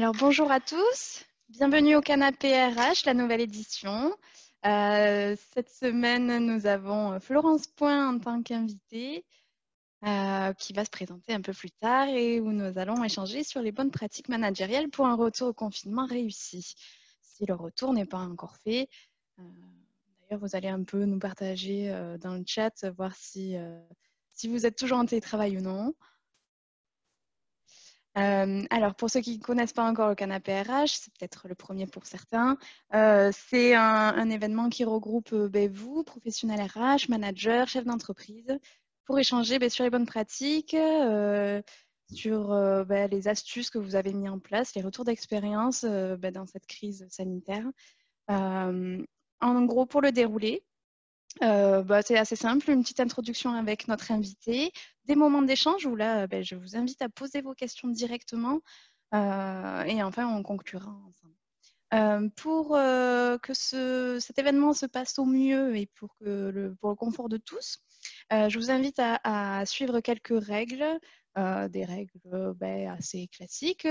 Alors bonjour à tous, bienvenue au Canapé RH, la nouvelle édition. Cette semaine, nous avons Florence Point en tant qu'invitée qui va se présenter un peu plus tard et où nous allons échanger sur les bonnes pratiques managériales pour un retour au confinement réussi. Si le retour n'est pas encore fait, d'ailleurs vous allez un peu nous partager dans le chat, voir si vous êtes toujours en télétravail ou non. Alors, pour ceux qui ne connaissent pas encore le Canapé RH, c'est peut-être le premier pour certains. C'est un événement qui regroupe vous, professionnels RH, managers, chefs d'entreprise, pour échanger sur les bonnes pratiques, sur les astuces que vous avez mis en place, les retours d'expérience dans cette crise sanitaire. En gros, pour le dérouler, c'est assez simple, une petite introduction avec notre invité, des moments d'échange où là, je vous invite à poser vos questions directement et enfin, on conclura ensemble. Pour que cet événement se passe au mieux et pour le confort de tous, je vous invite à suivre quelques règles, des règles assez classiques.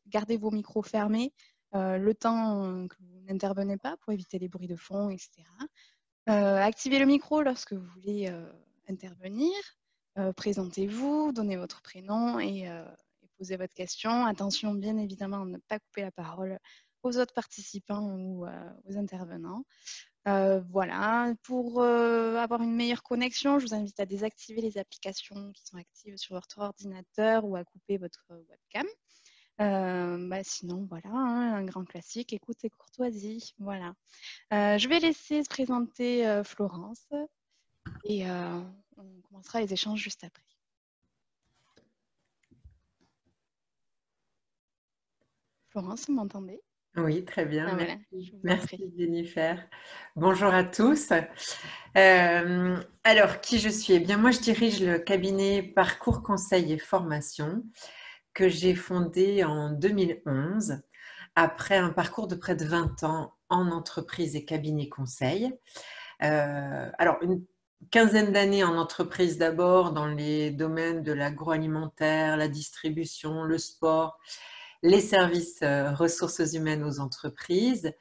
Gardez vos micros fermés le temps que vous n'intervenez pas pour éviter les bruits de fond, etc. Activez le micro lorsque vous voulez intervenir. Présentez-vous, donnez votre prénom et posez votre question. Attention, bien évidemment, à ne pas couper la parole aux autres participants ou aux intervenants. Voilà. Pour avoir une meilleure connexion, je vous invite à désactiver les applications qui sont actives sur votre ordinateur ou à couper votre webcam. Sinon, voilà, un grand classique, écoute et courtoisie. Voilà. Je vais laisser se présenter Florence et on commencera les échanges juste après. Florence, vous m'entendez? Oui, très bien. Ah, voilà, Merci. je vous en prie. Merci Jennifer. Bonjour à tous. Alors, qui je suis? Eh bien, moi, je dirige le cabinet Parcours Conseil et Formation que j'ai fondé en 2011 après un parcours de près de 20 ans en entreprise et cabinet conseil. Alors, une quinzaine d'années en entreprise d'abord dans les domaines de l'agroalimentaire, la distribution, le sport, les services ressources humaines aux entreprises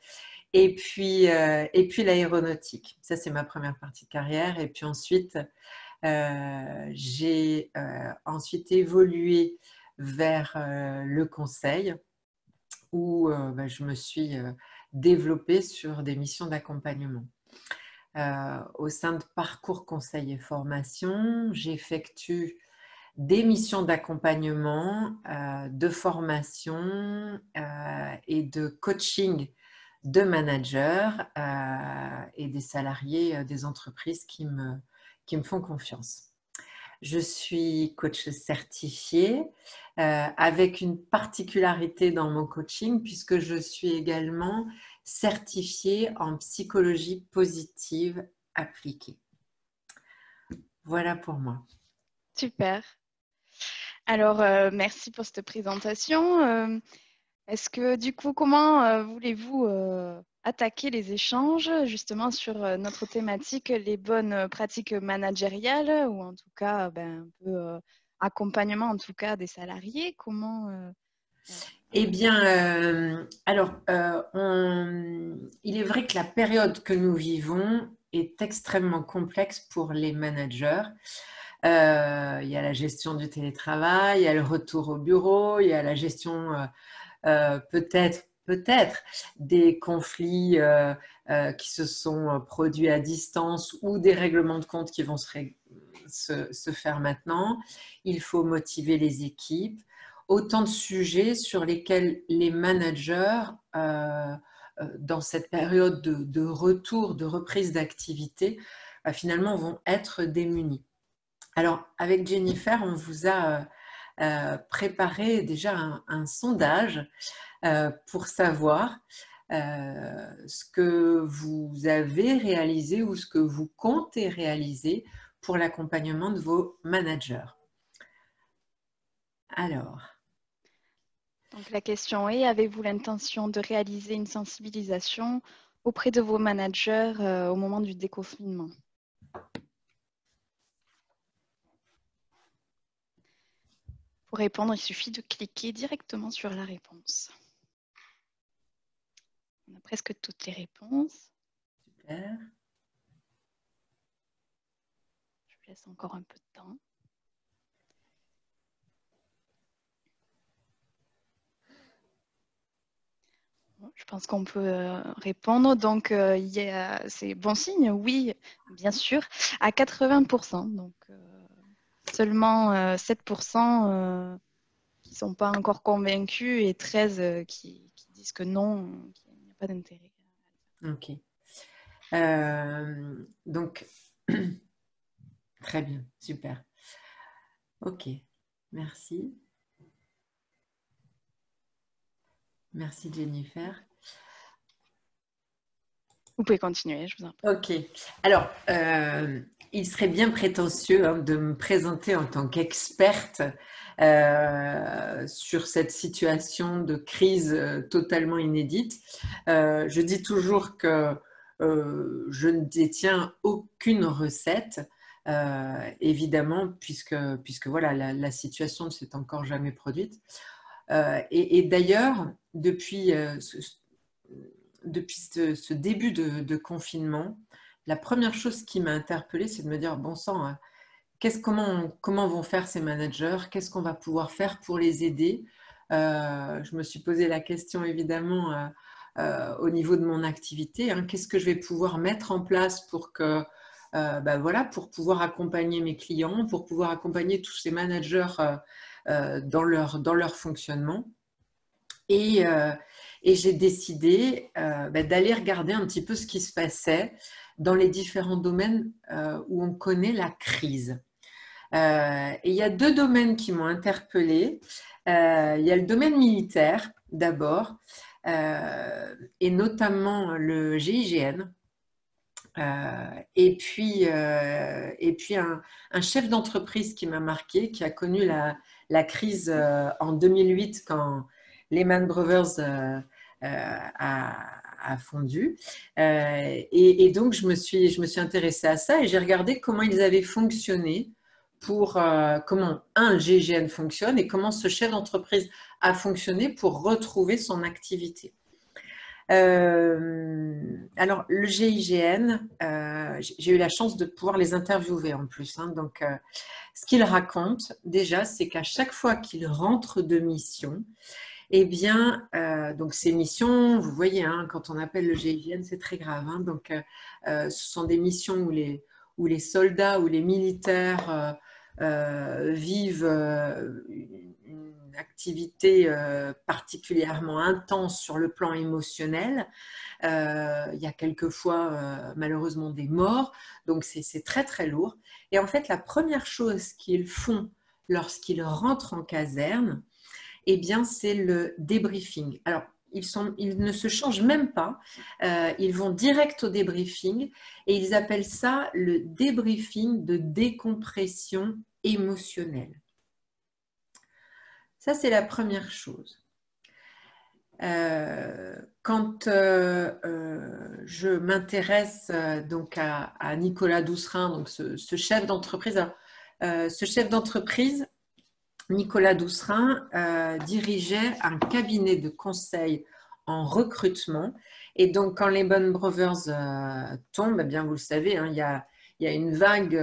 et puis l'aéronautique. Ça, c'est ma première partie de carrière. Et puis ensuite, j'ai ensuite évolué vers le conseil où je me suis développée sur des missions d'accompagnement. Au sein de Parcours Conseil et Formation, j'effectue des missions d'accompagnement, de formation et de coaching de managers et des salariés des entreprises qui me font confiance. Je suis coach certifiée avec une particularité dans mon coaching puisque je suis également certifiée en psychologie positive appliquée. Voilà pour moi. Super. Alors, merci pour cette présentation. Est-ce que du coup, comment voulez-vous attaquer les échanges justement sur notre thématique, les bonnes pratiques managériales ou en tout cas un peu accompagnement en tout cas des salariés? Comment Eh bien, il est vrai que la période que nous vivons est extrêmement complexe pour les managers. Il y a la gestion du télétravail, il y a le retour au bureau, il y a la gestion peut-être des conflits qui se sont produits à distance ou des règlements de compte qui vont se faire maintenant. Il faut motiver les équipes. Autant de sujets sur lesquels les managers, dans cette période de retour, de reprise d'activité, finalement vont être démunis. Alors, avec Jennifer, on vous a préparé déjà un sondage pour savoir ce que vous avez réalisé ou ce que vous comptez réaliser pour l'accompagnement de vos managers. Alors, Donc la question est, avez-vous l'intention de réaliser une sensibilisation auprès de vos managers au moment du déconfinement? Pour répondre, il suffit de cliquer directement sur la réponse. On a presque toutes les réponses. Super. Je vous laisse encore un peu de temps. Je pense qu'on peut répondre. Donc, c'est bon signe, oui, bien sûr, à 80%. Donc, seulement 7% qui ne sont pas encore convaincus et 13 qui disent que non, qu'il n'y a pas d'intérêt. Ok. Donc, très bien, super. Ok, merci. Merci Jennifer. Vous pouvez continuer, je vous en prie. Ok. Alors, il serait bien prétentieux de me présenter en tant qu'experte sur cette situation de crise totalement inédite. Je dis toujours que je ne détiens aucune recette, évidemment, puisque voilà, la situation ne s'est encore jamais produite. Et d'ailleurs, depuis ce début de confinement, la première chose qui m'a interpellée, c'est de me dire, bon sang, comment vont faire ces managers? Qu'est-ce qu'on va pouvoir faire pour les aider? Je me suis posé la question, évidemment, au niveau de mon activité. Qu'est-ce que je vais pouvoir mettre en place pour que, voilà, pour pouvoir accompagner mes clients, pour pouvoir accompagner tous ces managers dans leur fonctionnement. Et j'ai décidé d'aller regarder un petit peu ce qui se passait dans les différents domaines où on connaît la crise. Et il y a deux domaines qui m'ont interpellée. Il y a le domaine militaire d'abord, et notamment le GIGN. Et puis un chef d'entreprise qui m'a marqué, qui a connu la crise en 2008 quand Lehman Brothers a fondu. Et donc, je me suis intéressée à ça et j'ai regardé comment ils avaient fonctionné pour comment le GIGN fonctionne et comment ce chef d'entreprise a fonctionné pour retrouver son activité. Alors, le GIGN, j'ai eu la chance de pouvoir les interviewer en plus. Donc, ce qu'ils racontent, déjà, c'est qu'à chaque fois qu'ils rentrent de mission, eh bien, donc ces missions, vous voyez, quand on appelle le GIGN, c'est très grave. Donc, ce sont des missions où les soldats ou les militaires vivent une activité particulièrement intense sur le plan émotionnel. Il y a quelquefois malheureusement des morts, donc c'est très très lourd. Et en fait, la première chose qu'ils font lorsqu'ils rentrent en caserne, eh bien, c'est le débriefing. Alors, ils ne se changent même pas, ils vont direct au débriefing et ils appellent ça le débriefing de décompression émotionnelle. Ça, c'est la première chose. Quand je m'intéresse donc à Nicolas Doucerin, donc ce chef d'entreprise, Nicolas Doucerin dirigeait un cabinet de conseil en recrutement. Et donc, quand Lehman Brothers tombe, eh bien, vous le savez, il y a une vague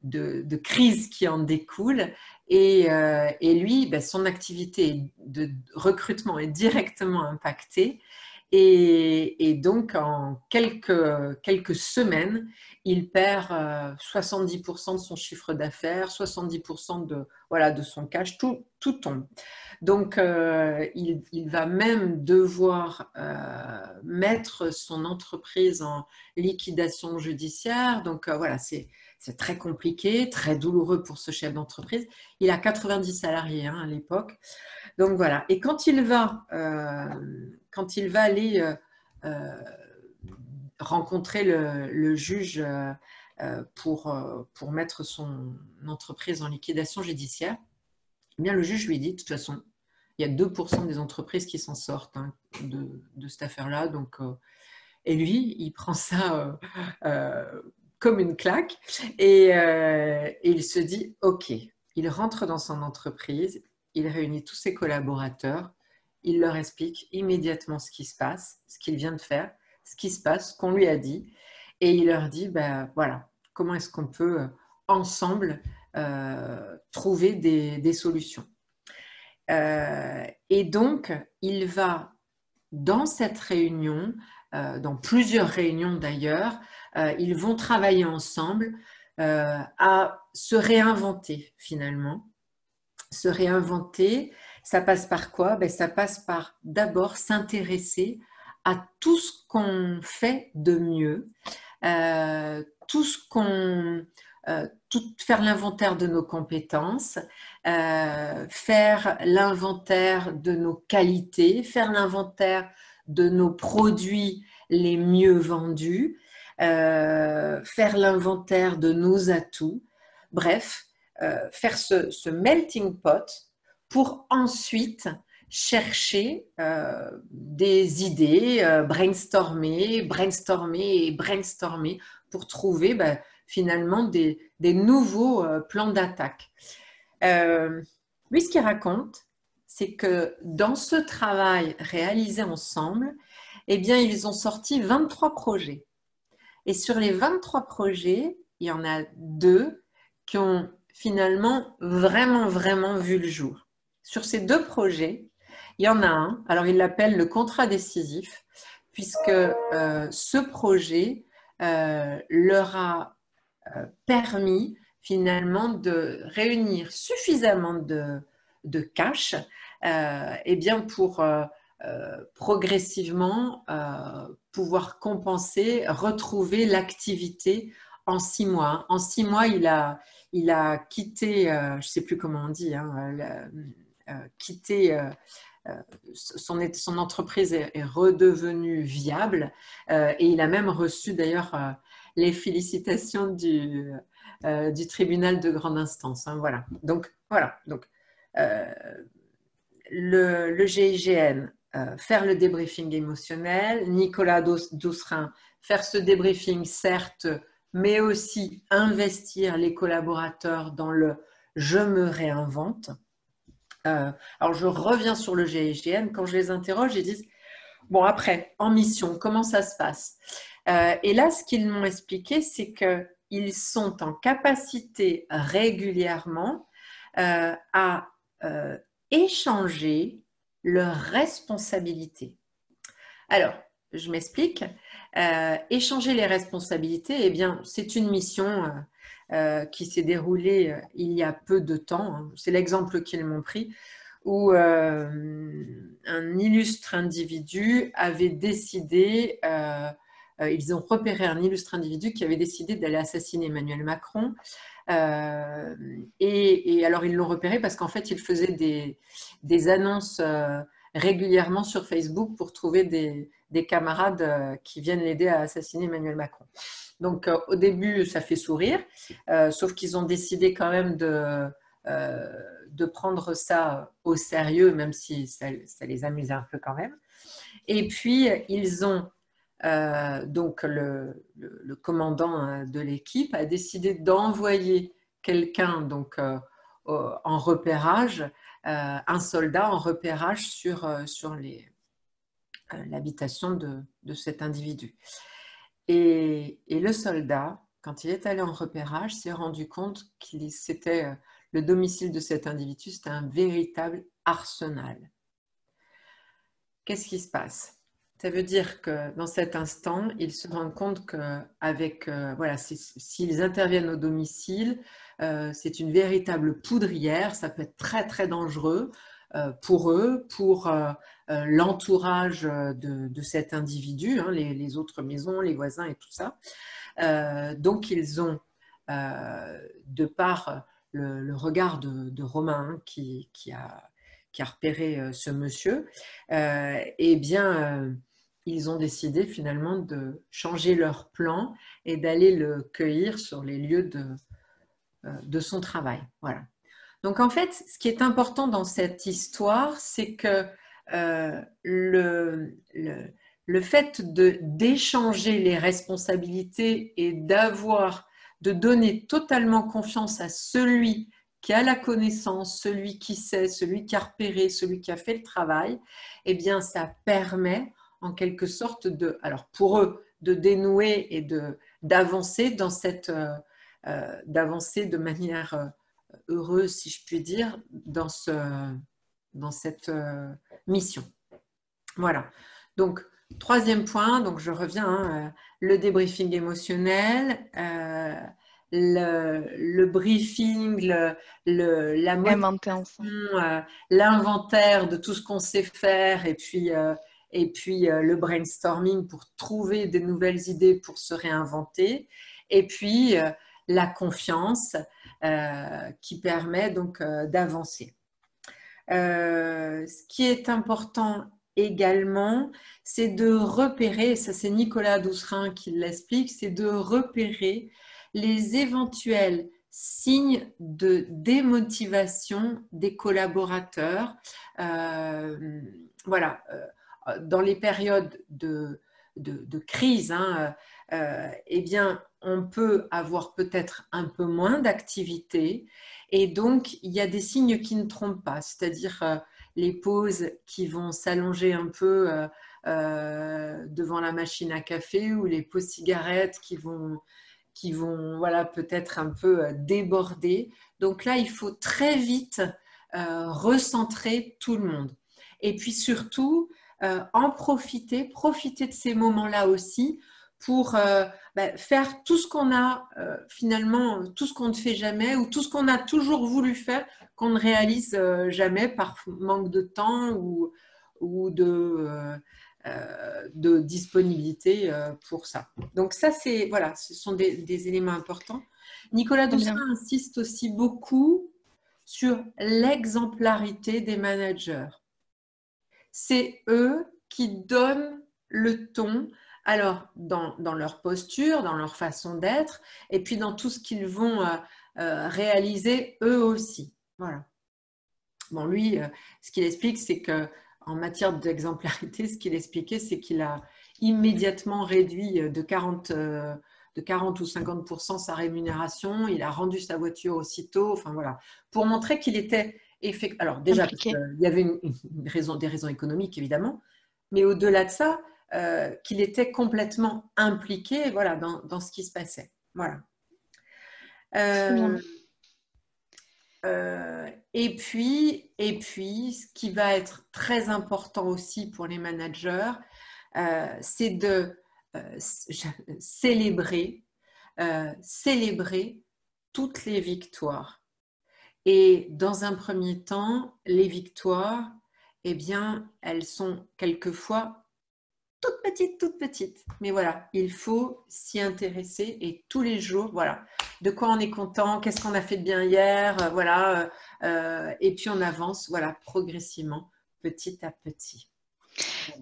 de crise qui en découle. Et lui, son activité de recrutement est directement impactée. Et donc, en quelques semaines, il perd 70% de son chiffre d'affaires, 70% de son cash, tout tombe. Donc, il va même devoir mettre son entreprise en liquidation judiciaire. Donc, voilà, c'est très compliqué, très douloureux pour ce chef d'entreprise. Il a 90 salariés à l'époque. Donc, voilà. Et quand il va aller rencontrer le juge pour mettre son entreprise en liquidation judiciaire, eh bien, le juge lui dit, de toute façon, il y a 2% des entreprises qui s'en sortent de cette affaire-là. Donc, et lui, il prend ça comme une claque. Et il se dit, OK, il rentre dans son entreprise, il réunit tous ses collaborateurs, il leur explique immédiatement ce qui se passe, ce qu'il vient de faire, ce qui se passe, ce qu'on lui a dit. Et il leur dit, ben, voilà, comment est-ce qu'on peut ensemble trouver des solutions. Et donc, il va, dans cette réunion, dans plusieurs réunions d'ailleurs, ils vont travailler ensemble à se réinventer finalement. Se réinventer, ça passe par quoi? Ben, ça passe par d'abord s'intéresser à tout ce qu'on fait de mieux, tout ce qu'on... faire l'inventaire de nos compétences, faire l'inventaire de nos qualités, faire l'inventaire de nos produits les mieux vendus, faire l'inventaire de nos atouts, bref, faire ce melting pot pour ensuite chercher des idées, brainstormer pour trouver finalement des nouveaux plans d'attaque. Lui, ce qu'il raconte, c'est que dans ce travail réalisé ensemble, eh bien, ils ont sorti 23 projets. Et sur les 23 projets, il y en a 2 qui ont finalement vraiment vu le jour. Sur ces 2 projets, il y en a un, alors il l'appelle le contrat décisif, puisque ce projet leur a permis finalement de réunir suffisamment de cash eh bien pour progressivement pouvoir compenser, retrouver l'activité en 6 mois. En 6 mois, il a quitté, je ne sais plus comment on dit, quitté son entreprise est redevenue viable et il a même reçu d'ailleurs les félicitations du tribunal de grande instance. Hein, voilà. Donc, le GIGN, faire le débriefing émotionnel, Nicolas Doucerin, faire ce débriefing certes, mais aussi investir les collaborateurs dans le « je me réinvente ». Alors, je reviens sur le GIGN. Quand je les interroge, ils disent « Bon, après, en mission, comment ça se passe ?» Et là, ce qu'ils m'ont expliqué, c'est qu'ils sont en capacité régulièrement à échanger leurs responsabilités. Alors, je m'explique. Échanger les responsabilités, eh bien, c'est une mission qui s'est déroulée il y a peu de temps. Hein. C'est l'exemple qu'ils m'ont pris, où un illustre individu avait décidé, ils ont repéré un illustre individu qui avait décidé d'aller assassiner Emmanuel Macron. Et alors, ils l'ont repéré parce qu'en fait, il faisait des annonces régulièrement sur Facebook pour trouver des camarades qui viennent l'aider à assassiner Emmanuel Macron. Donc, au début, ça fait sourire, sauf qu'ils ont décidé quand même de prendre ça au sérieux, même si ça les amusait un peu quand même. Et puis, ils ont donc le commandant de l'équipe a décidé d'envoyer quelqu'un donc en repérage, un soldat en repérage sur l'habitation de cet individu. Et le soldat, quand il est allé en repérage, s'est rendu compte que c'était le domicile de cet individu, c'était un véritable arsenal. Qu'est-ce qui se passe ? Ça veut dire que dans cet instant, ils se rendent compte qu'avec, voilà, s'ils interviennent au domicile, c'est une véritable poudrière, ça peut être très très dangereux pour eux, pour l'entourage de cet individu, hein, les autres maisons, les voisins et tout ça. Donc ils ont, de par le regard de Romain qui a repéré ce monsieur, eh bien, ils ont décidé finalement de changer leur plan et d'aller le cueillir sur les lieux de son travail. Voilà. Donc en fait, ce qui est important dans cette histoire, c'est que le le fait d'échanger les responsabilités et de donner totalement confiance à celui qui a la connaissance, celui qui sait, celui qui a repéré, celui qui a fait le travail, eh bien, ça permet en quelque sorte alors pour eux, de dénouer et d'avancer d'avancer de manière heureuse, si je puis dire, dans cette mission. Voilà. Donc, troisième point, donc je reviens, hein, le débriefing émotionnel, le briefing, la motivation, l'inventaire de tout ce qu'on sait faire et puis le brainstorming pour trouver des nouvelles idées pour se réinventer. Et puis, la confiance qui permet donc d'avancer. Ce qui est important également, c'est de repérer, ça c'est Nicolas Doucerin qui l'explique, c'est de repérer les éventuels signes de démotivation des collaborateurs. Voilà, dans les périodes de crise, hein, eh bien, on peut avoir peut-être un peu moins d'activité et donc il y a des signes qui ne trompent pas, c'est-à-dire les pauses qui vont s'allonger un peu devant la machine à café ou les pauses cigarettes qui vont voilà, peut-être un peu déborder. Donc là, il faut très vite recentrer tout le monde. Et puis surtout, en profiter de ces moments-là aussi pour faire tout ce qu'on a finalement, tout ce qu'on ne fait jamais ou tout ce qu'on a toujours voulu faire qu'on ne réalise jamais par manque de temps ou de disponibilité pour ça. Donc ça, voilà, ce sont des éléments importants. Nicolas Doucerin insiste aussi beaucoup sur l'exemplarité des managers. C'est eux qui donnent le ton, alors dans leur posture, dans leur façon d'être, et puis dans tout ce qu'ils vont réaliser eux aussi. Voilà. Bon, lui, ce qu'il explique, c'est qu'en matière d'exemplarité, ce qu'il expliquait, c'est qu'il a immédiatement réduit de 40 ou 50% sa rémunération. Il a rendu sa voiture aussitôt. Enfin, voilà. Pour montrer qu'il était alors déjà, parce qu'il y avait des raisons économiques, évidemment, mais au-delà de ça, qu'il était complètement impliqué voilà, dans ce qui se passait. Voilà. Et puis, ce qui va être très important aussi pour les managers, c'est de célébrer toutes les victoires. Et dans un premier temps, les victoires, eh bien, elles sont quelquefois toutes petites. Mais voilà, il faut s'y intéresser et tous les jours, voilà, de quoi on est content, qu'est-ce qu'on a fait de bien hier, voilà, et puis on avance, voilà, progressivement, petit à petit.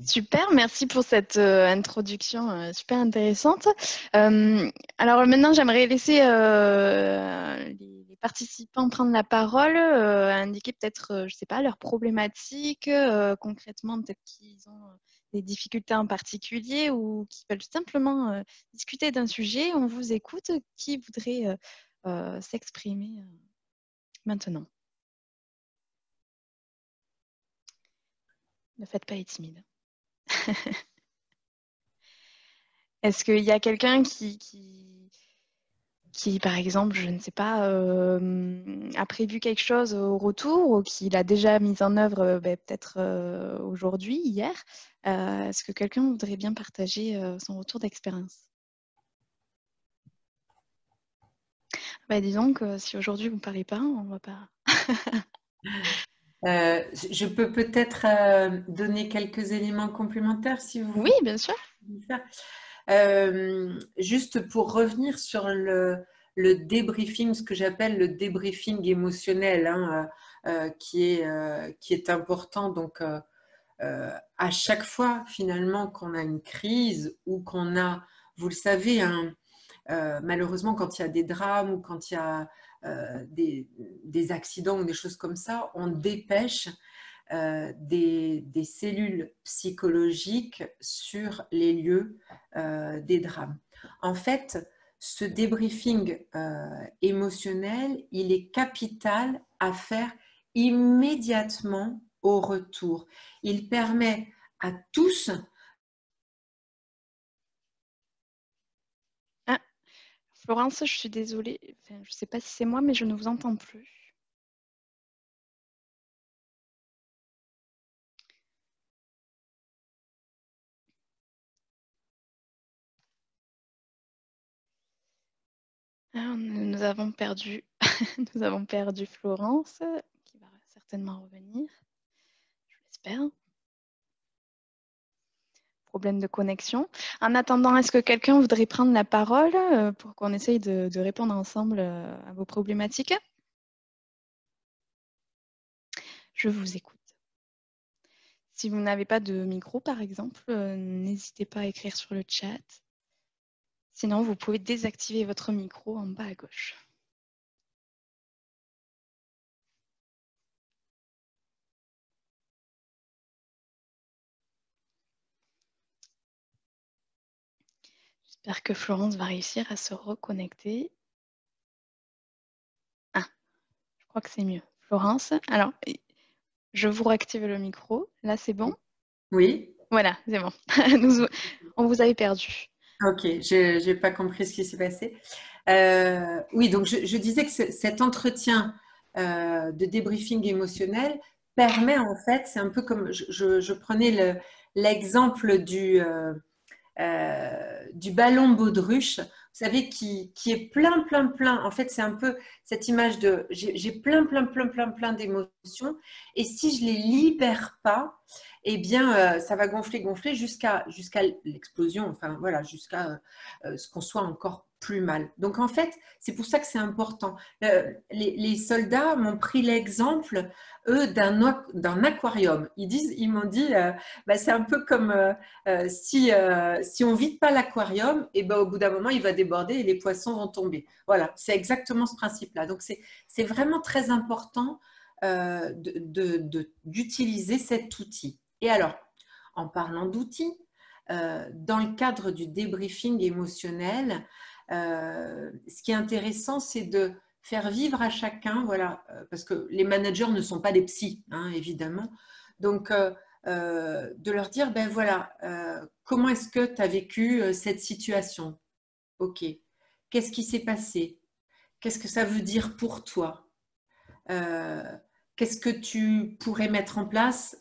Super, merci pour cette introduction super intéressante. Alors maintenant, j'aimerais laisser les participants prendre la parole, indiquer peut-être, je ne sais pas, leurs problématiques, concrètement, peut-être qu'ils ont des difficultés en particulier ou qui veulent simplement discuter d'un sujet. On vous écoute. Qui voudrait s'exprimer maintenant? Ne faites pas être timide. Est-ce qu'il y a quelqu'un qui, par exemple, je ne sais pas, a prévu quelque chose au retour ou qui l'a déjà mis en œuvre peut-être aujourd'hui, hier? Est-ce que quelqu'un voudrait bien partager son retour d'expérience? Disons que si aujourd'hui vous ne parlez pas, on ne va pas... Je peux peut-être donner quelques éléments complémentaires si vous voulez. Oui, bien sûr. Juste pour revenir sur le débriefing, ce que j'appelle le débriefing émotionnel, hein, qui est important. Donc, à chaque fois, finalement, qu'on a une crise ou qu'on a, vous le savez, malheureusement, quand il y a des drames ou quand il y a des accidents ou des choses comme ça, on dépêche des cellules psychologiques sur les lieux des drames. En fait, ce débriefing émotionnel, il est capital à faire immédiatement au retour. Il permet à tous... Ah, Florence, je suis désolée. Enfin, je ne sais pas si c'est moi, mais je ne vous entends plus. Ah, nous avons perdu, nous avons perdu Florence, qui va certainement revenir. Je l'espère. Problème de connexion. En attendant, est-ce que quelqu'un voudrait prendre la parole pour qu'on essaye de répondre ensemble à vos problématiques? Je vous écoute. Si vous n'avez pas de micro, par exemple, n'hésitez pas à écrire sur le chat. Sinon, vous pouvez désactiver votre micro en bas à gauche. J'espère que Florence va réussir à se reconnecter. Ah, je crois que c'est mieux. Florence, alors, je vous réactive le micro. Là, c'est bon? Oui. Voilà, c'est bon. On vous avait perdu. Ok, je n'ai pas compris ce qui s'est passé. Oui, donc je disais que cet entretien de débriefing émotionnel permet en fait, c'est un peu comme je prenais l'exemple du ballon baudruche, vous savez, qui est plein, plein, plein. En fait, c'est un peu cette image de j'ai plein, plein, plein, plein, plein d'émotions. Et si je ne les libère pas, eh bien, ça va gonfler, gonfler jusqu'à l'explosion, enfin voilà, jusqu'à ce qu'on soit encore plus mal. Donc en fait, c'est pour ça que c'est important. Les soldats m'ont pris l'exemple, eux, d'un aquarium. Ils m'ont dit, bah, c'est un peu comme si on vide pas l'aquarium, et ben, au bout d'un moment, il va déborder et les poissons vont tomber. Voilà, c'est exactement ce principe-là. Donc c'est vraiment très important d'utiliser cet outil. Et alors, en parlant d'outils, dans le cadre du débriefing émotionnel, ce qui est intéressant, c'est de faire vivre à chacun, voilà, parce que les managers ne sont pas des psys, hein, évidemment. Donc, de leur dire, ben voilà, comment est-ce que tu as vécu cette situation? Ok. Qu'est-ce qui s'est passé? Qu'est-ce que ça veut dire pour toi? Euh, Qu'est-ce que tu pourrais mettre en place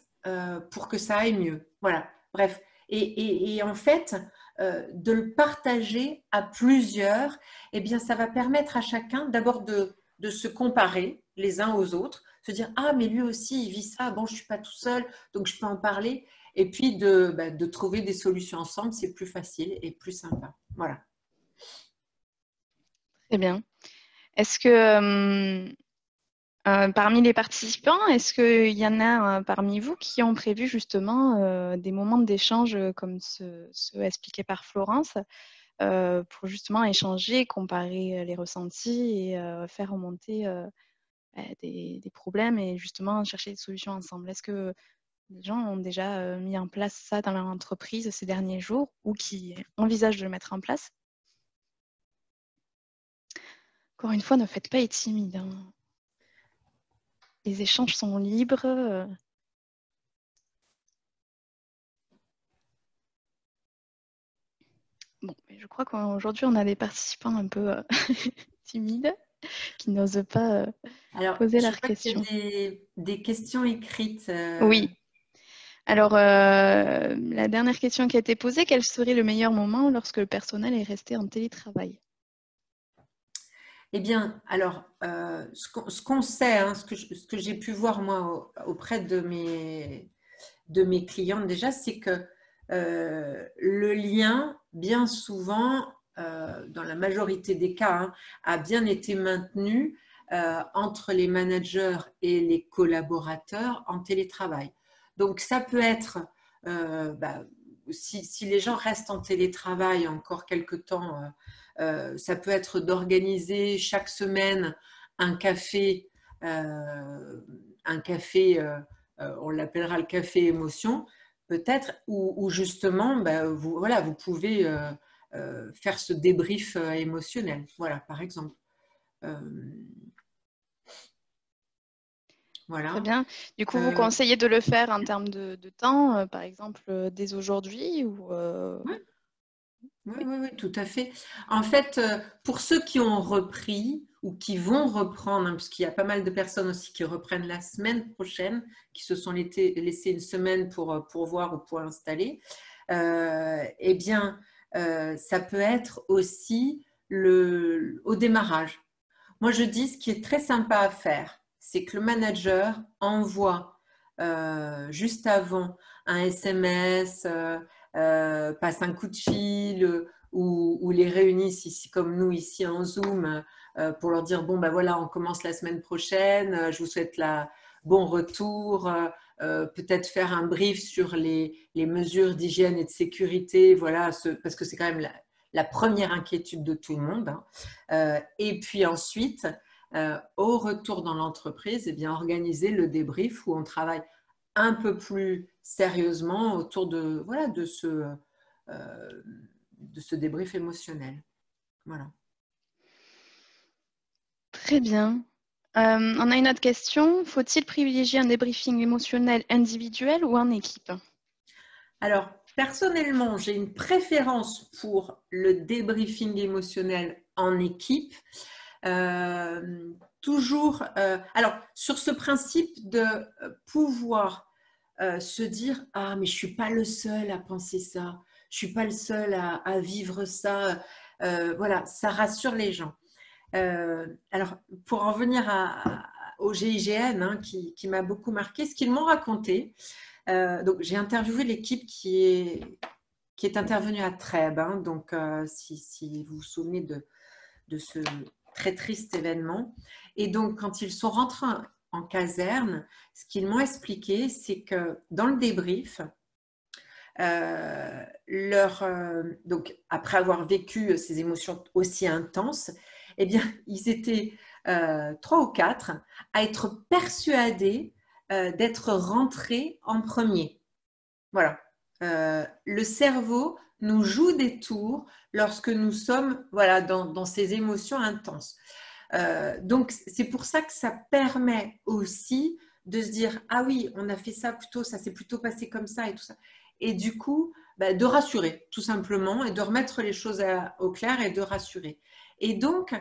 pour que ça aille mieux? Voilà, bref. Et en fait, de le partager à plusieurs, eh bien, ça va permettre à chacun d'abord de se comparer les uns aux autres, se dire, ah, mais lui aussi, il vit ça, bon, je ne suis pas tout seul, donc je peux en parler. Et puis de trouver des solutions ensemble, c'est plus facile et plus sympa. Voilà. Très bien. Est-ce que parmi les participants, est-ce qu'il y en a parmi vous qui ont prévu justement des moments d'échange comme ceux expliqués par Florence pour justement échanger, comparer les ressentis et faire remonter des problèmes et justement chercher des solutions ensemble? Est-ce que les gens ont déjà mis en place ça dans leur entreprise ces derniers jours ou qui envisagent de le mettre en place? Encore une fois, ne faites pas être timide, hein. Les échanges sont libres. Bon, je crois qu'aujourd'hui, on a des participants un peu timides qui n'osent pas Alors, poser je leurs vois qu'il y questions. a des questions écrites. Oui. Alors, la dernière question qui a été posée, quel serait le meilleur moment lorsque le personnel est resté en télétravail? Eh bien, alors, ce qu'on sait, hein, ce que j'ai pu voir moi auprès de mes clientes déjà, c'est que le lien, bien souvent, dans la majorité des cas, hein, a bien été maintenu entre les managers et les collaborateurs en télétravail. Donc, ça peut être, si les gens restent en télétravail encore quelque temps, ça peut être d'organiser chaque semaine un café, un café on l'appellera le café émotion, peut-être, où justement, vous pouvez faire ce débrief émotionnel. Voilà, par exemple. Très Voilà. bien. Du coup, vous conseillez de le faire en termes de temps, par exemple, dès aujourd'hui ou Oui, tout à fait. En fait, pour ceux qui ont repris ou qui vont reprendre, hein, puisqu'il y a pas mal de personnes aussi qui reprennent la semaine prochaine, qui se sont laissé une semaine pour voir ou pour installer, eh bien, ça peut être aussi au démarrage. Moi, je dis ce qui est très sympa à faire, c'est que le manager envoie juste avant un SMS, passe un coup de fil ou les réunissent ici comme nous ici en Zoom pour leur dire bon ben voilà on commence la semaine prochaine, je vous souhaite la bon retour, peut-être faire un brief sur les mesures d'hygiène et de sécurité, voilà, parce que c'est quand même la première inquiétude de tout le monde. Hein. Et puis ensuite, au retour dans l'entreprise, eh bien, organiser le débrief où on travaille un peu plus sérieusement autour de, voilà, de ce débrief émotionnel. Voilà. Très bien. On a une autre question. Faut-il privilégier un débriefing émotionnel individuel ou en équipe? Alors, personnellement, j'ai une préférence pour le débriefing émotionnel en équipe. Toujours, alors, sur ce principe de pouvoir se dire « Ah, mais je ne suis pas le seul à penser ça, je ne suis pas le seul à vivre ça. » Voilà, ça rassure les gens. Alors, pour en venir au GIGN, hein, qui m'a beaucoup marqué, ce qu'ils m'ont raconté, donc j'ai interviewé l'équipe qui est intervenue à Trèbes, hein, donc si vous vous souvenez de ce très triste événement. Et donc, quand ils sont rentrés en caserne, ce qu'ils m'ont expliqué, c'est que dans le débrief, donc, après avoir vécu ces émotions aussi intenses, eh bien, ils étaient 3 ou 4 à être persuadés d'être rentrés en premier. Voilà. Le cerveau nous joue des tours lorsque nous sommes voilà, dans ces émotions intenses. Donc, c'est pour ça que ça permet aussi de se dire « Ah oui, on a fait ça plutôt, ça s'est plutôt passé comme ça et tout ça. » Et du coup, de rassurer tout simplement et de remettre les choses au clair et de rassurer. Et donc,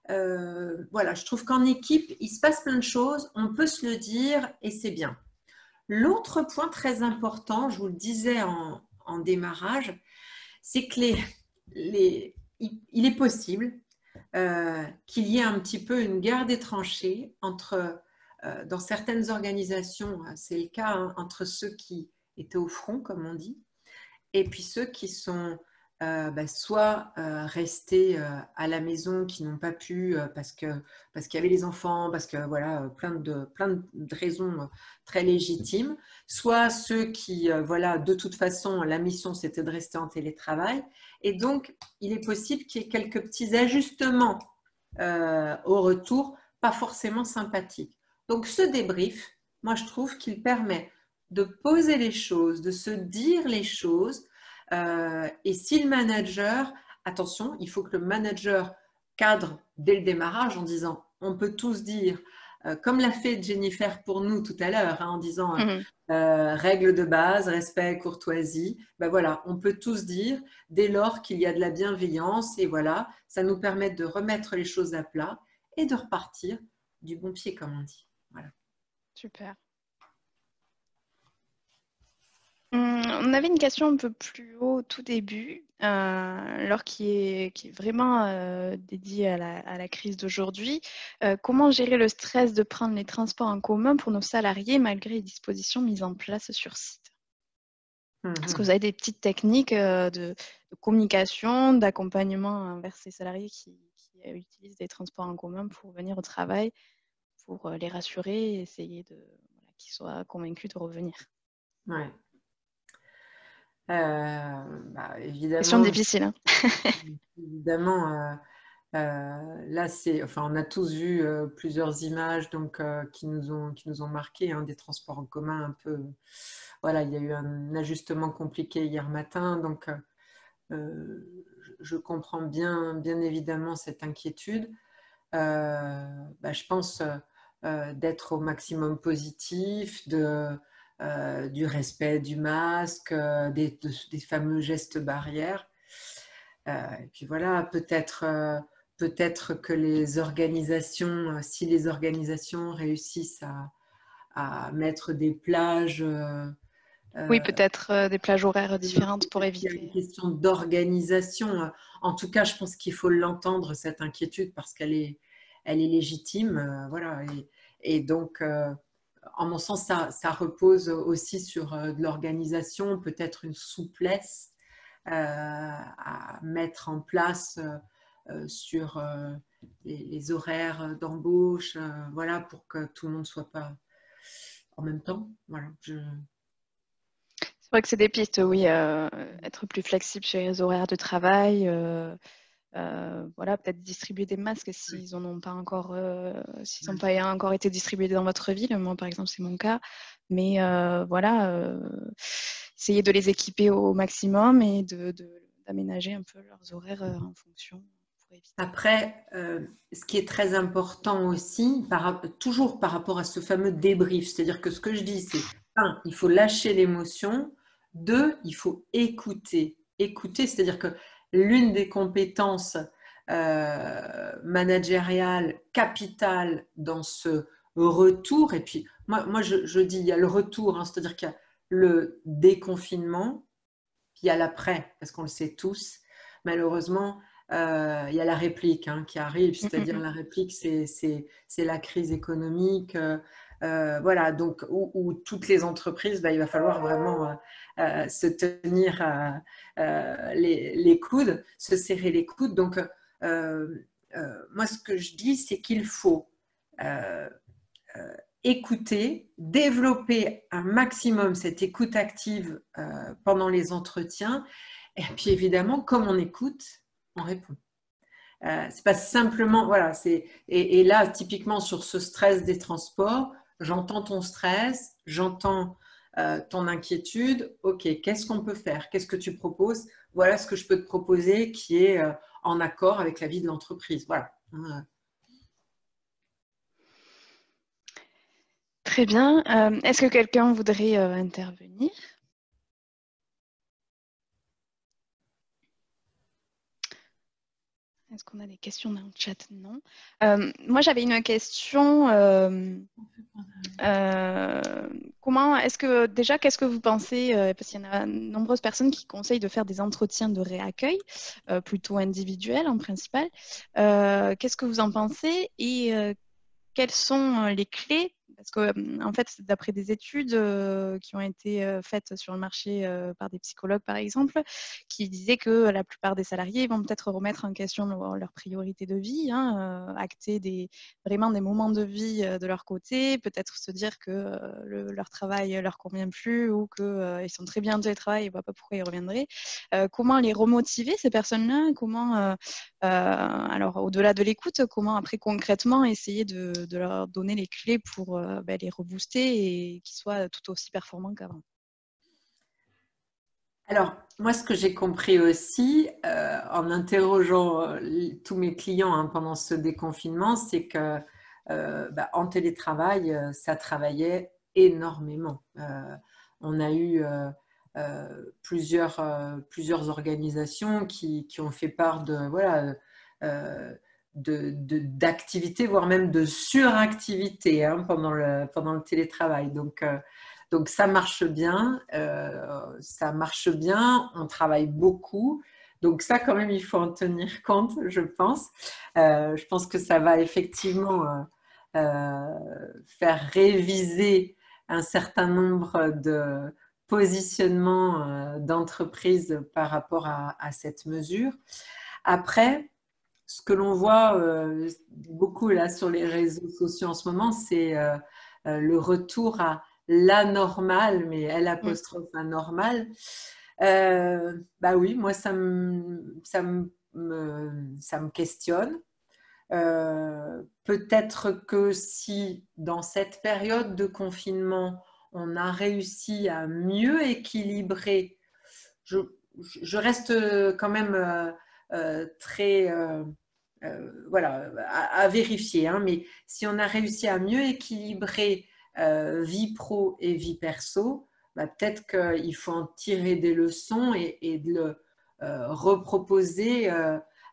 voilà, je trouve qu'en équipe, il se passe plein de choses, on peut se le dire et c'est bien. L'autre point très important, je vous le disais en démarrage, c'est que il est possible qu'il y ait un petit peu une guerre des tranchées entre, dans certaines organisations, c'est le cas, hein, entre ceux qui étaient au front, comme on dit, et puis ceux qui sont soit restés à la maison, qui n'ont pas pu parce qu'il y avait les enfants, parce que voilà, plein de raisons très légitimes, soit ceux qui, voilà, de toute façon, la mission, c'était de rester en télétravail. Et donc, il est possible qu'il y ait quelques petits ajustements au retour, pas forcément sympathiques. Donc, ce débrief, moi, je trouve qu'il permet de poser les choses, de se dire les choses. Et si le manager, attention, il faut que le manager cadre dès le démarrage en disant, on peut tous dire, comme l'a fait Jennifer pour nous tout à l'heure, hein, en disant règles de base, respect, courtoisie, ben voilà, on peut tous dire dès lors qu'il y a de la bienveillance et voilà, ça nous permet de remettre les choses à plat et de repartir du bon pied, comme on dit. Voilà. Super. On avait une question un peu plus haut au tout début, alors qui est vraiment dédiée à la crise d'aujourd'hui. Comment gérer le stress de prendre les transports en commun pour nos salariés malgré les dispositions mises en place sur site? Est-ce que vous avez des petites techniques de communication, d'accompagnement envers ces salariés qui utilisent des transports en commun pour venir au travail, pour les rassurer et essayer qu'ils soient convaincus de revenir? Ouais. Question Évidemment, difficile, hein. évidemment Là, enfin, on a tous vu plusieurs images donc, qui nous ont marqué, hein, des transports en commun un peu. Voilà, il y a eu un ajustement compliqué hier matin, donc je comprends bien évidemment cette inquiétude. Je pense d'être au maximum positif, du respect du masque, des fameux gestes barrières. Et puis voilà, peut-être que les organisations, si les organisations réussissent à mettre des plages, Oui, euh, peut-être des plages horaires différentes pour peut-être qu'il y a une éviter. question d'organisation. En tout cas, je pense qu'il faut l'entendre, cette inquiétude, parce elle est légitime. Voilà. Et donc, en mon sens, ça repose aussi sur de l'organisation, peut-être une souplesse à mettre en place sur les horaires d'embauche, voilà, pour que tout le monde ne soit pas en même temps. Voilà, C'est vrai que c'est des pistes, oui, être plus flexible chez les horaires de travail. Voilà, peut-être distribuer des masques s'ils n'ont pas encore, s'ils n'ont pas encore été distribués dans votre ville. Moi, par exemple, c'est mon cas. Mais voilà, essayer de les équiper au maximum et d'aménager un peu leurs horaires en fonction pour éviter. Après, ce qui est très important aussi, toujours par rapport à ce fameux débrief, c'est-à-dire que ce que je dis, c'est, un, il faut lâcher l'émotion, deux, il faut écouter. Écouter, c'est-à-dire que l'une des compétences managériales capitales dans ce retour, et puis moi je dis, il y a le retour, hein, c'est-à-dire qu'il y a le déconfinement, puis il y a l'après, parce qu'on le sait tous, malheureusement, il y a la réplique, hein, qui arrive, c'est-à-dire la réplique, c'est la crise économique, voilà, donc où toutes les entreprises, il va falloir vraiment se tenir les coudes, se serrer les coudes. Donc, moi, ce que je dis, c'est qu'il faut euh, écouter, développer un maximum cette écoute active pendant les entretiens. Et puis évidemment, comme on écoute, on répond. C'est pas simplement, voilà, et là, typiquement sur ce stress des transports, j'entends ton stress, j'entends ton inquiétude. Ok, qu'est-ce qu'on peut faire? Qu'est-ce que tu proposes? Voilà ce que je peux te proposer qui est en accord avec la vie de l'entreprise. Voilà. Très bien. Est-ce que quelqu'un voudrait intervenir? Est-ce qu'on a des questions dans le chat? Non. Moi, j'avais une question. Comment est-ce que déjà, qu'est-ce que vous pensez, parce qu'il y en a de nombreuses personnes qui conseillent de faire des entretiens de réaccueil, plutôt individuels en principal. Qu'est-ce que vous en pensez et quelles sont les clés? Parce que, en fait, d'après des études qui ont été faites sur le marché par des psychologues, par exemple, qui disaient que la plupart des salariés vont peut-être remettre en question leur priorité de vie, hein, acter vraiment des moments de vie de leur côté, peut-être se dire que leur travail leur convient plus ou qu'ils sont très bien en télétravail et ne voient pas pourquoi ils reviendraient. Comment les remotiver, ces personnes-là? Comment alors, au-delà de l'écoute, comment après concrètement essayer de leur donner les clés pour les rebooster et qu'ils soient tout aussi performants qu'avant? Alors, moi, ce que j'ai compris aussi en interrogeant tous mes clients, hein, pendant ce déconfinement, c'est que en télétravail, ça travaillait énormément. On a eu plusieurs organisations qui ont fait part de, voilà, d'activité, voire même de suractivité, hein, pendant le télétravail. Donc ça marche bien, on travaille beaucoup. Donc ça, quand même, il faut en tenir compte, je pense. Je pense que ça va effectivement faire réviser un certain nombre de positionnements d'entreprises par rapport à cette mesure. Après, ce que l'on voit beaucoup là sur les réseaux sociaux en ce moment, c'est le retour à l'anormal, mais L apostrophe anormal. Bah oui, moi ça me ça me questionne. Peut-être que si dans cette période de confinement, on a réussi à mieux équilibrer, je reste quand même très... voilà, à vérifier, hein, mais si on a réussi à mieux équilibrer vie pro et vie perso, bah, peut-être qu'il faut en tirer des leçons et de le reproposer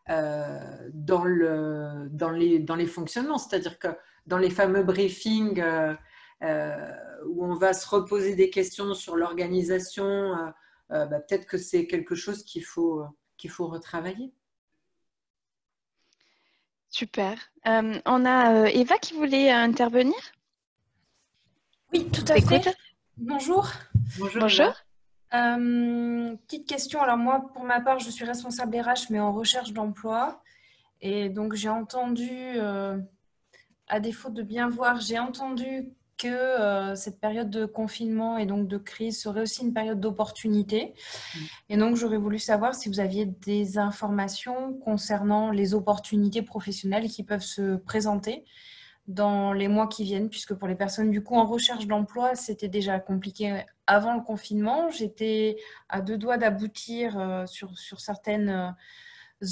dans les fonctionnements. C'est-à-dire que dans les fameux briefings où on va se reposer des questions sur l'organisation, bah, peut-être que c'est quelque chose qu'il faut retravailler. Super. On a Eva qui voulait intervenir. Oui, tout à fait. Bonjour. Bonjour. Bonjour. Petite question. Alors moi, pour ma part, je suis responsable RH, mais en recherche d'emploi. Et donc, j'ai entendu, à défaut de bien voir, j'ai entendu que cette période de confinement et donc de crise serait aussi une période d'opportunité. Et donc, j'aurais voulu savoir si vous aviez des informations concernant les opportunités professionnelles qui peuvent se présenter dans les mois qui viennent, puisque pour les personnes du coup en recherche d'emploi, c'était déjà compliqué avant le confinement. J'étais à 2 doigts d'aboutir sur certaines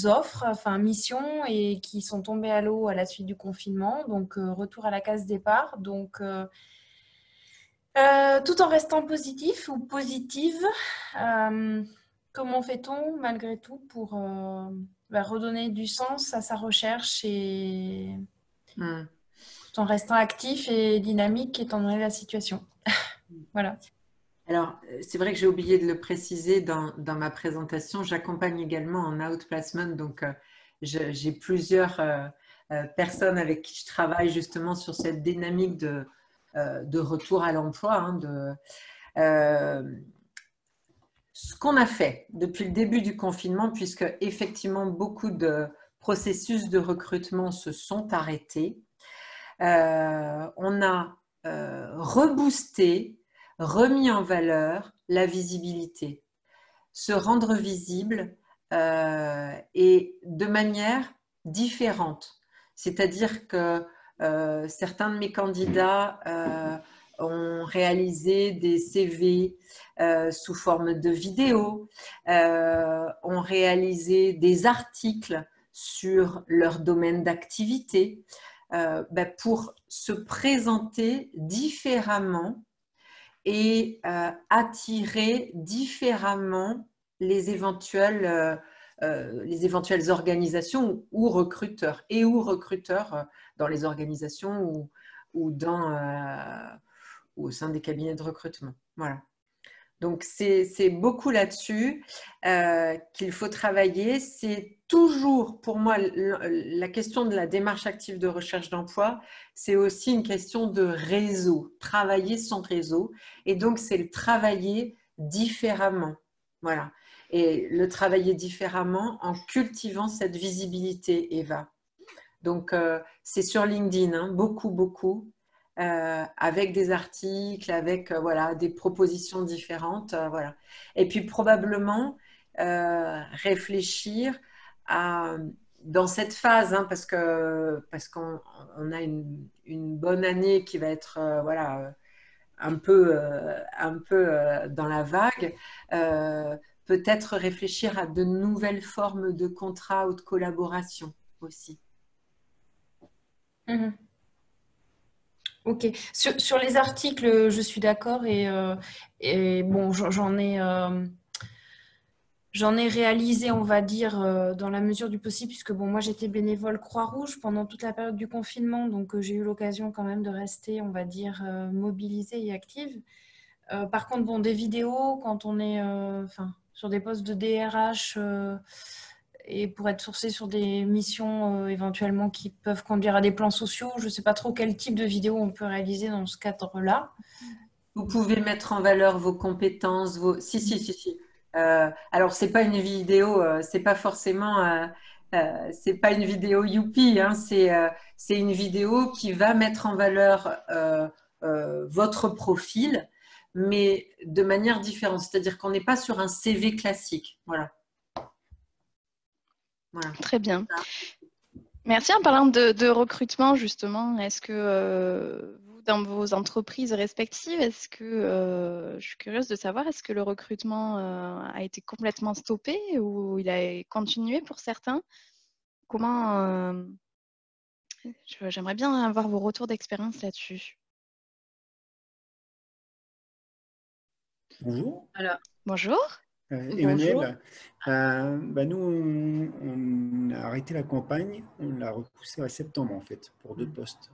offres, enfin missions, et qui sont tombées à l'eau à la suite du confinement. Donc, retour à la case départ. Donc, tout en restant positif ou positive, comment fait-on malgré tout pour redonner du sens à sa recherche et tout en restant actif et dynamique étant donné la situation. Voilà. Alors, c'est vrai que j'ai oublié de le préciser dans ma présentation. J'accompagne également en outplacement, donc j'ai plusieurs personnes avec qui je travaille justement sur cette dynamique de retour à l'emploi. Ce qu'on a fait depuis le début du confinement, puisque effectivement beaucoup de processus de recrutement se sont arrêtés, on a reboosté, remis en valeur la visibilité, se rendre visible et de manière différente. C'est-à-dire que certains de mes candidats ont réalisé des CV sous forme de vidéos, ont réalisé des articles sur leur domaine d'activité pour se présenter différemment et attirer différemment les éventuelles organisations ou recruteurs dans les organisations ou au sein des cabinets de recrutement. Voilà. Donc, c'est beaucoup là-dessus qu'il faut travailler. C'est toujours, pour moi, la question de la démarche active de recherche d'emploi, c'est aussi une question de réseau, travailler son réseau. Et donc, c'est le travailler différemment. Voilà. Et le travailler différemment en cultivant cette visibilité, Eva. Donc, c'est sur LinkedIn, hein, beaucoup. Avec des articles, avec voilà, des propositions différentes. Voilà. Et puis probablement réfléchir dans cette phase, hein, parce qu'on a une bonne année qui va être voilà, un peu dans la vague, peut-être réfléchir à de nouvelles formes de contrats ou de collaboration aussi. Mmh. Ok. Sur les articles, je suis d'accord et bon, j'en ai réalisé, on va dire, dans la mesure du possible, puisque bon, moi j'étais bénévole Croix-Rouge pendant toute la période du confinement, donc j'ai eu l'occasion quand même de rester, on va dire, mobilisée et active. Par contre, bon, des vidéos, quand on est sur des postes de DRH et pour être sourcé sur des missions éventuellement qui peuvent conduire à des plans sociaux, je ne sais pas trop quel type de vidéo on peut réaliser dans ce cadre-là. Vous pouvez mettre en valeur vos compétences, Si. Alors, c'est pas une vidéo, c'est pas forcément, c'est pas une vidéo youpi, hein, c'est une vidéo qui va mettre en valeur votre profil, mais de manière différente. C'est-à-dire qu'on n'est pas sur un CV classique. Voilà. Voilà. Très bien. Merci. En parlant de recrutement, justement, est-ce que vous, dans vos entreprises respectives, est-ce que, je suis curieuse de savoir, est-ce que le recrutement a été complètement stoppé ou il a continué pour certains? Comment j'aimerais bien avoir vos retours d'expérience là-dessus. Bonjour, Alors, Bonjour. bonjour. Emmanuel. Nous, on a arrêté la campagne, on l'a repoussée à septembre en fait, pour 2 postes.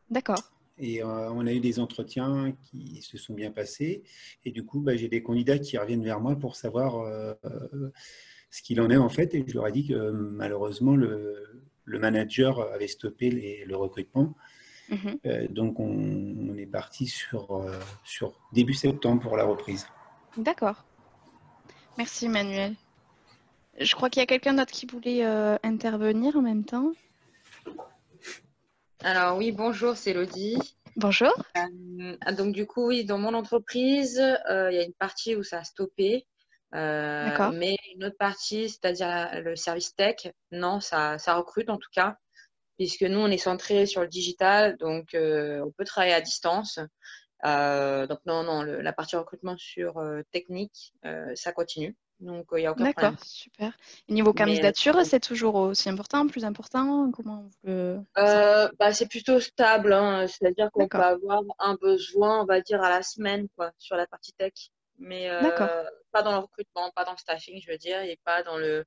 D'accord. Et on a eu des entretiens qui se sont bien passés. Et du coup, j'ai des candidats qui reviennent vers moi pour savoir ce qu'il en est en fait. Et je leur ai dit que malheureusement, le manager avait stoppé le recrutement. Mhm. Donc, on est parti sur début septembre pour la reprise. D'accord. Merci, Emmanuel. Je crois qu'il y a quelqu'un d'autre qui voulait intervenir en même temps. Alors oui, bonjour, c'est Elodie. Bonjour. Donc du coup, oui, dans mon entreprise, il y a une partie où ça a stoppé, D'accord. mais une autre partie, c'est-à-dire le service tech, non, ça recrute en tout cas, puisque nous, on est centré sur le digital, donc on peut travailler à distance. Donc non, la partie recrutement sur technique, ça continue, donc il n'y a aucun D'accord, problème. super. Et niveau Mais candidature, c'est toujours aussi important, plus important? Comment vous le... c'est plutôt stable, hein. C'est-à-dire qu'on peut D'accord, avoir un besoin, on va dire, à la semaine, quoi, sur la partie tech, mais d'accord, pas dans le recrutement, pas dans le staffing, je veux dire, et pas dans le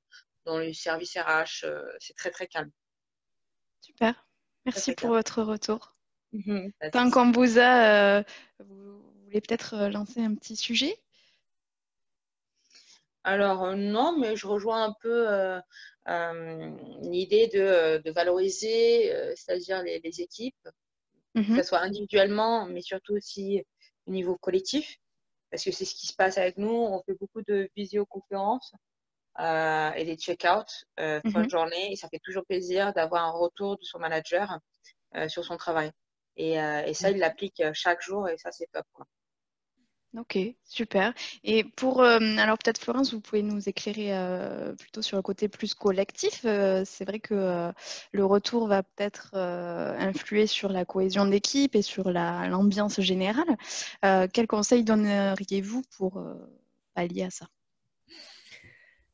service RH. C'est très, très calme. super. Très, Merci très pour calme. votre retour. Pas de Tant souci. qu'on vous a, vous voulez peut-être lancer un petit sujet? Alors, non, mais je rejoins un peu l'idée de valoriser, c'est-à-dire les équipes, que Mhm. ce soit individuellement, mais surtout aussi au niveau collectif. Parce que c'est ce qui se passe avec nous. On fait beaucoup de visioconférences et des check-out fin Mhm. de journée. Et ça fait toujours plaisir d'avoir un retour de son manager sur son travail. Et ça, il l'applique chaque jour et ça, c'est top, quoi. Ok, super. Et pour, alors peut-être Florence, vous pouvez nous éclairer plutôt sur le côté plus collectif. C'est vrai que le retour va peut-être influer sur la cohésion d'équipe et sur l'ambiance générale. Quels conseils donneriez-vous pour pallier à ça?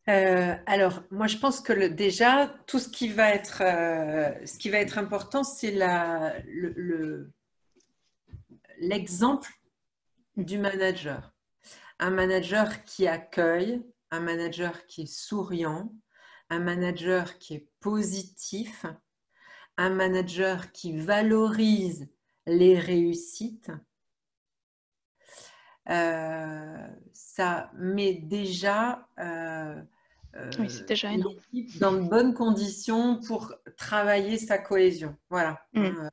Alors, moi, je pense que déjà, tout ce qui va être important, c'est l'exemple du manager. Un manager qui accueille, un manager qui est souriant, un manager qui est positif, un manager qui valorise les réussites. Ça met déjà Oui, c'est déjà énorme. l'équipe dans de bonnes conditions pour travailler sa cohésion. Voilà. Mm.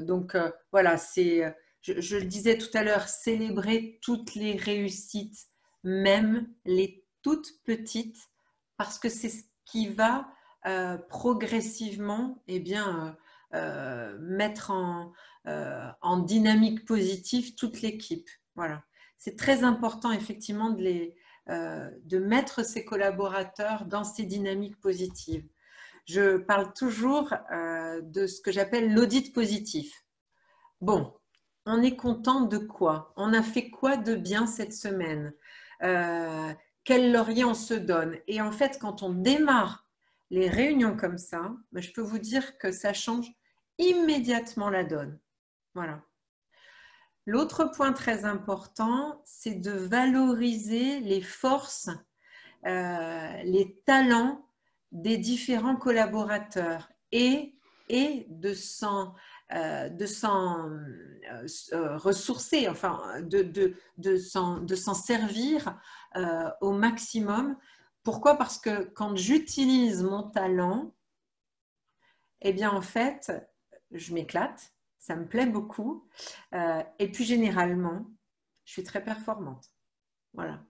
Donc, voilà, je le disais tout à l'heure, célébrer toutes les réussites, même les toutes petites, parce que c'est ce qui va progressivement mettre en dynamique positive toute l'équipe. Voilà. C'est très important, effectivement, de mettre ses collaborateurs dans ces dynamiques positives. Je parle toujours de ce que j'appelle l'audit positif. Bon, on est content de quoi? On a fait quoi de bien cette semaine? Quel laurier on se donne? Et en fait, quand on démarre les réunions comme ça, je peux vous dire que ça change immédiatement la donne. Voilà. L'autre point très important, c'est de valoriser les forces, les talents des différents collaborateurs et de s'en ressourcer, enfin de s'en servir au maximum. Pourquoi? Parce que quand j'utilise mon talent, eh bien en fait, je m'éclate, ça me plaît beaucoup et puis généralement, je suis très performante. Voilà.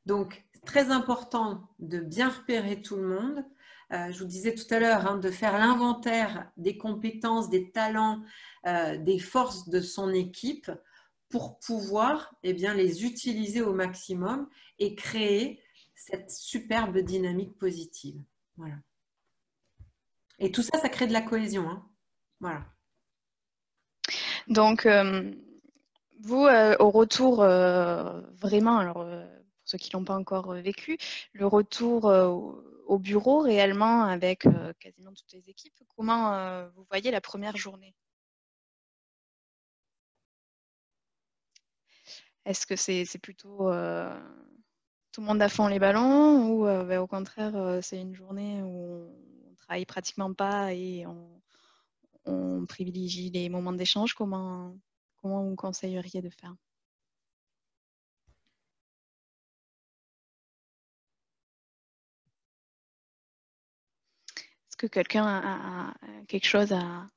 Donc, très important de bien repérer tout le monde. Je vous disais tout à l'heure, de faire l'inventaire des compétences, des talents, des forces de son équipe pour pouvoir les utiliser au maximum et créer cette superbe dynamique positive. Voilà. Et tout ça, ça crée de la cohésion. Hein. Voilà. Donc, vous, au retour, vraiment, alors pour ceux qui ne l'ont pas encore vécu, le retour au bureau réellement avec quasiment toutes les équipes, comment vous voyez la première journée? Est-ce que c'est plutôt tout le monde à fond les ballons ou ben, au contraire, c'est une journée où on ne travaille pratiquement pas et on privilégie les moments d'échange? Comment vous conseilleriez de faire? Est-ce que quelqu'un a quelque chose à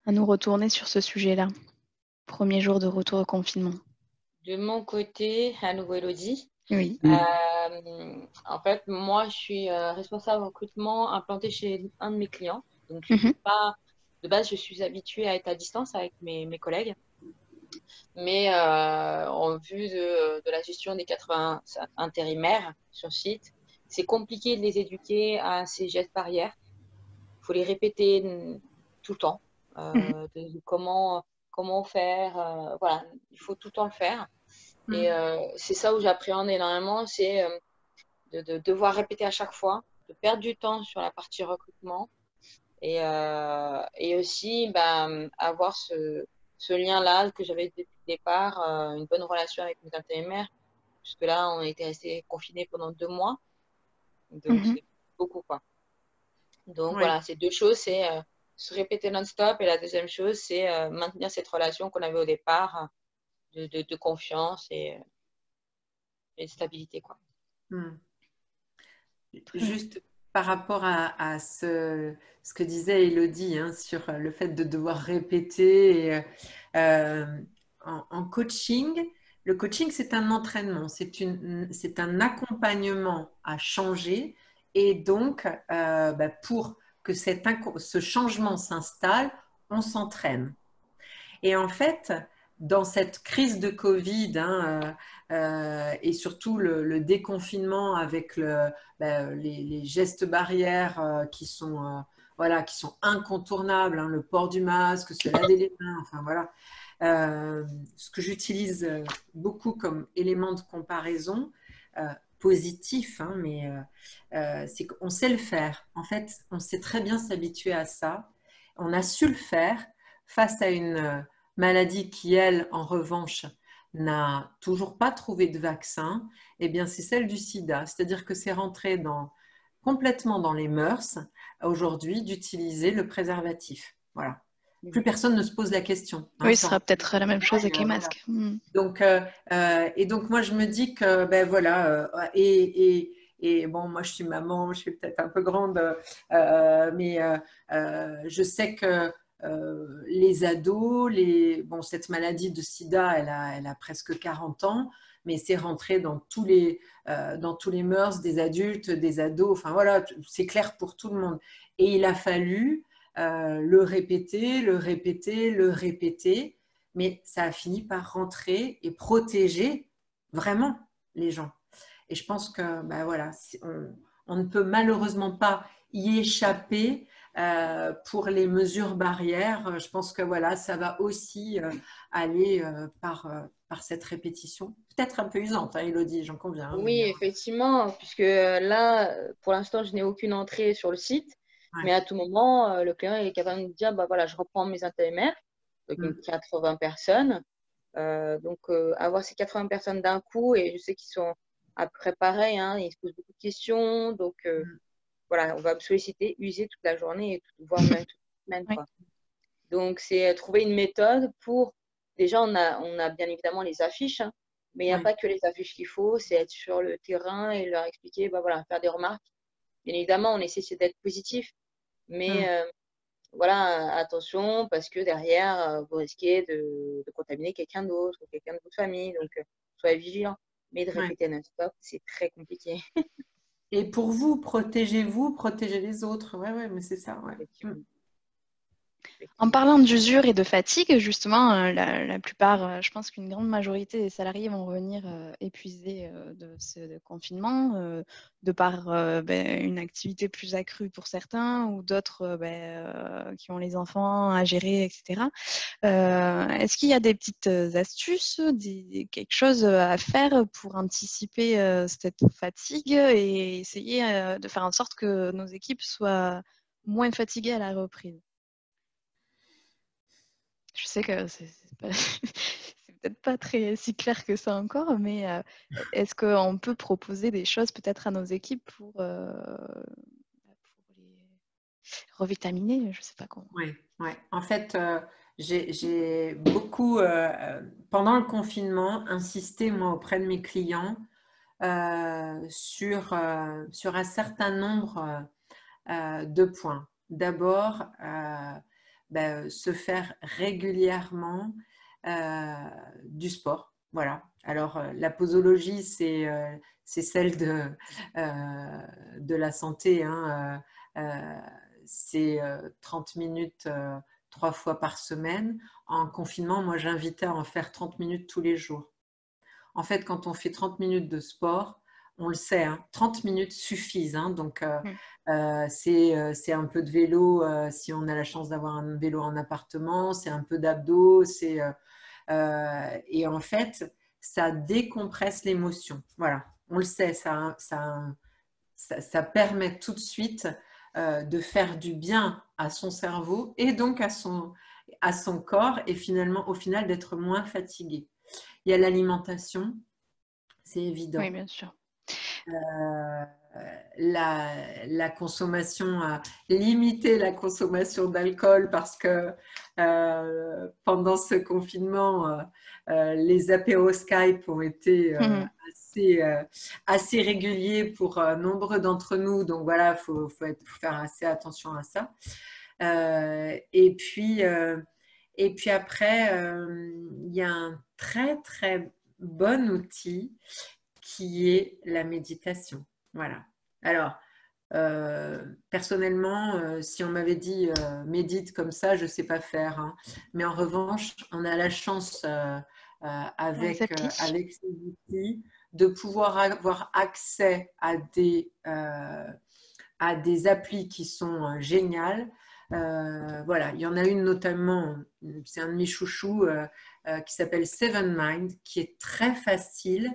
nous retourner sur ce sujet-là? Premier jour de retour au confinement. De mon côté, à nouveau Elodie, Oui. en fait, moi, je suis responsable recrutement implanté chez un de mes clients. Donc, je suis pas, de base, je suis habituée à être à distance avec mes collègues. Mais en vue de la gestion des 80 intérimaires sur site, c'est compliqué de les éduquer à ces gestes barrières. Il faut les répéter tout le temps. De comment faire. Voilà, il faut tout le temps le faire. Et c'est ça où j'appréhende énormément, c'est de devoir répéter à chaque fois, de perdre du temps sur la partie recrutement et aussi avoir ce lien-là que j'avais depuis le départ, une bonne relation avec mes intérimaires, puisque là, on était restés confinés pendant 2 mois, donc c'est beaucoup, quoi. Donc voilà, ces deux choses, c'est se répéter non-stop, et la deuxième chose, c'est maintenir cette relation qu'on avait au départ de confiance et de stabilité, quoi. Juste par rapport à ce que disait Elodie hein, sur le fait de devoir répéter. En coaching, le coaching, c'est un entraînement, c'est un accompagnement à changer. Et donc, pour que ce changement s'installe, on s'entraîne. Et en fait, dans cette crise de Covid et surtout le déconfinement avec les gestes barrières qui sont incontournables, hein, le port du masque, se laver les mains, enfin voilà. Ce que j'utilise beaucoup comme élément de comparaison positif, hein, mais c'est qu'on sait le faire. En fait, on sait très bien s'habituer à ça. On a su le faire face à une maladie qui, elle, en revanche, n'a toujours pas trouvé de vaccin, eh bien, c'est celle du sida. C'est-à-dire que c'est rentré complètement dans les mœurs, aujourd'hui, d'utiliser le préservatif. Voilà. Plus personne ne se pose la question. Hein, oui, ce sera peut-être la même chose avec les masques. Donc, et donc, moi, je me dis que, et bon, moi, je suis maman, je suis peut-être un peu grande, mais je sais que les ados, cette maladie de sida, elle a presque 40 ans, mais c'est rentré dans tous les mœurs des adultes, des ados, enfin voilà, c'est clair pour tout le monde. Et il a fallu le répéter, le répéter, le répéter, mais ça a fini par rentrer et protéger vraiment les gens. Et je pense que voilà, on ne peut malheureusement pas y échapper pour les mesures barrières. Je pense que voilà, ça va aussi aller par cette répétition. Peut-être un peu usante, hein, Elodie, j'en conviens. Hein, oui, effectivement, puisque là, pour l'instant, je n'ai aucune entrée sur le site, mais à tout moment, le client est capable de me dire, voilà, je reprends mes intérimaires, donc 80 personnes. Donc, avoir ces 80 personnes d'un coup, et je sais qu'ils sont après pareil, hein, ils se posent beaucoup de questions, donc voilà, on va me solliciter, user toute la journée, voire même toute la semaine, quoi. Donc, c'est trouver une méthode pour… Déjà, on a bien évidemment les affiches, hein, mais il n'y a pas que les affiches qu'il faut, c'est être sur le terrain et leur expliquer, voilà, faire des remarques. Bien évidemment, on essaie d'être positif, mais voilà, attention, parce que derrière, vous risquez de contaminer quelqu'un d'autre ou quelqu'un de votre famille, donc soyez vigilants. Mais de répéter non-stop, c'est très compliqué. Et pour vous, protégez les autres. Ouais, mais c'est ça. Ouais. En parlant d'usure et de fatigue, justement, la plupart, je pense qu'une grande majorité des salariés vont revenir épuisés de ce confinement, de par une activité plus accrue pour certains ou d'autres qui ont les enfants à gérer, etc. Est-ce qu'il y a des petites astuces, quelque chose à faire pour anticiper cette fatigue et essayer de faire en sorte que nos équipes soient moins fatiguées à la reprise? Je sais que c'est peut-être pas si clair que ça encore, mais est-ce qu'on peut proposer des choses peut-être à nos équipes pour les revitaminer? Je sais pas comment. Oui, ouais. En fait, j'ai beaucoup, pendant le confinement, insisté, moi, auprès de mes clients sur un certain nombre de points. D'abord, se faire régulièrement du sport. Voilà. Alors, la posologie, c'est celle de la santé. Hein. C'est 30 minutes 3 fois par semaine. En confinement, moi, j'invitais à en faire 30 minutes tous les jours. En fait, quand on fait 30 minutes de sport, on le sait, hein, 30 minutes suffisent. Hein, donc, c'est un peu de vélo si on a la chance d'avoir un vélo en appartement, c'est un peu d'abdos, et en fait, ça décompresse l'émotion. Voilà, on le sait, ça permet tout de suite de faire du bien à son cerveau et donc à son corps et finalement, au final, d'être moins fatigué. Il y a l'alimentation, c'est évident. Oui, bien sûr. La consommation, limiter la consommation d'alcool parce que pendant ce confinement, les apéros Skype ont été assez réguliers pour nombreux d'entre nous. Donc voilà, faut faire assez attention à ça. Et puis après, il y a un très, très bon outil qui est la méditation. Voilà. Alors, personnellement, si on m'avait dit médite comme ça, je ne sais pas faire. Hein. Mais en revanche, on a la chance avec ces outils de pouvoir avoir accès à des applis qui sont géniales. Voilà, il y en a une notamment, c'est un de mes chouchous qui s'appelle Seven Mind, qui est très facile.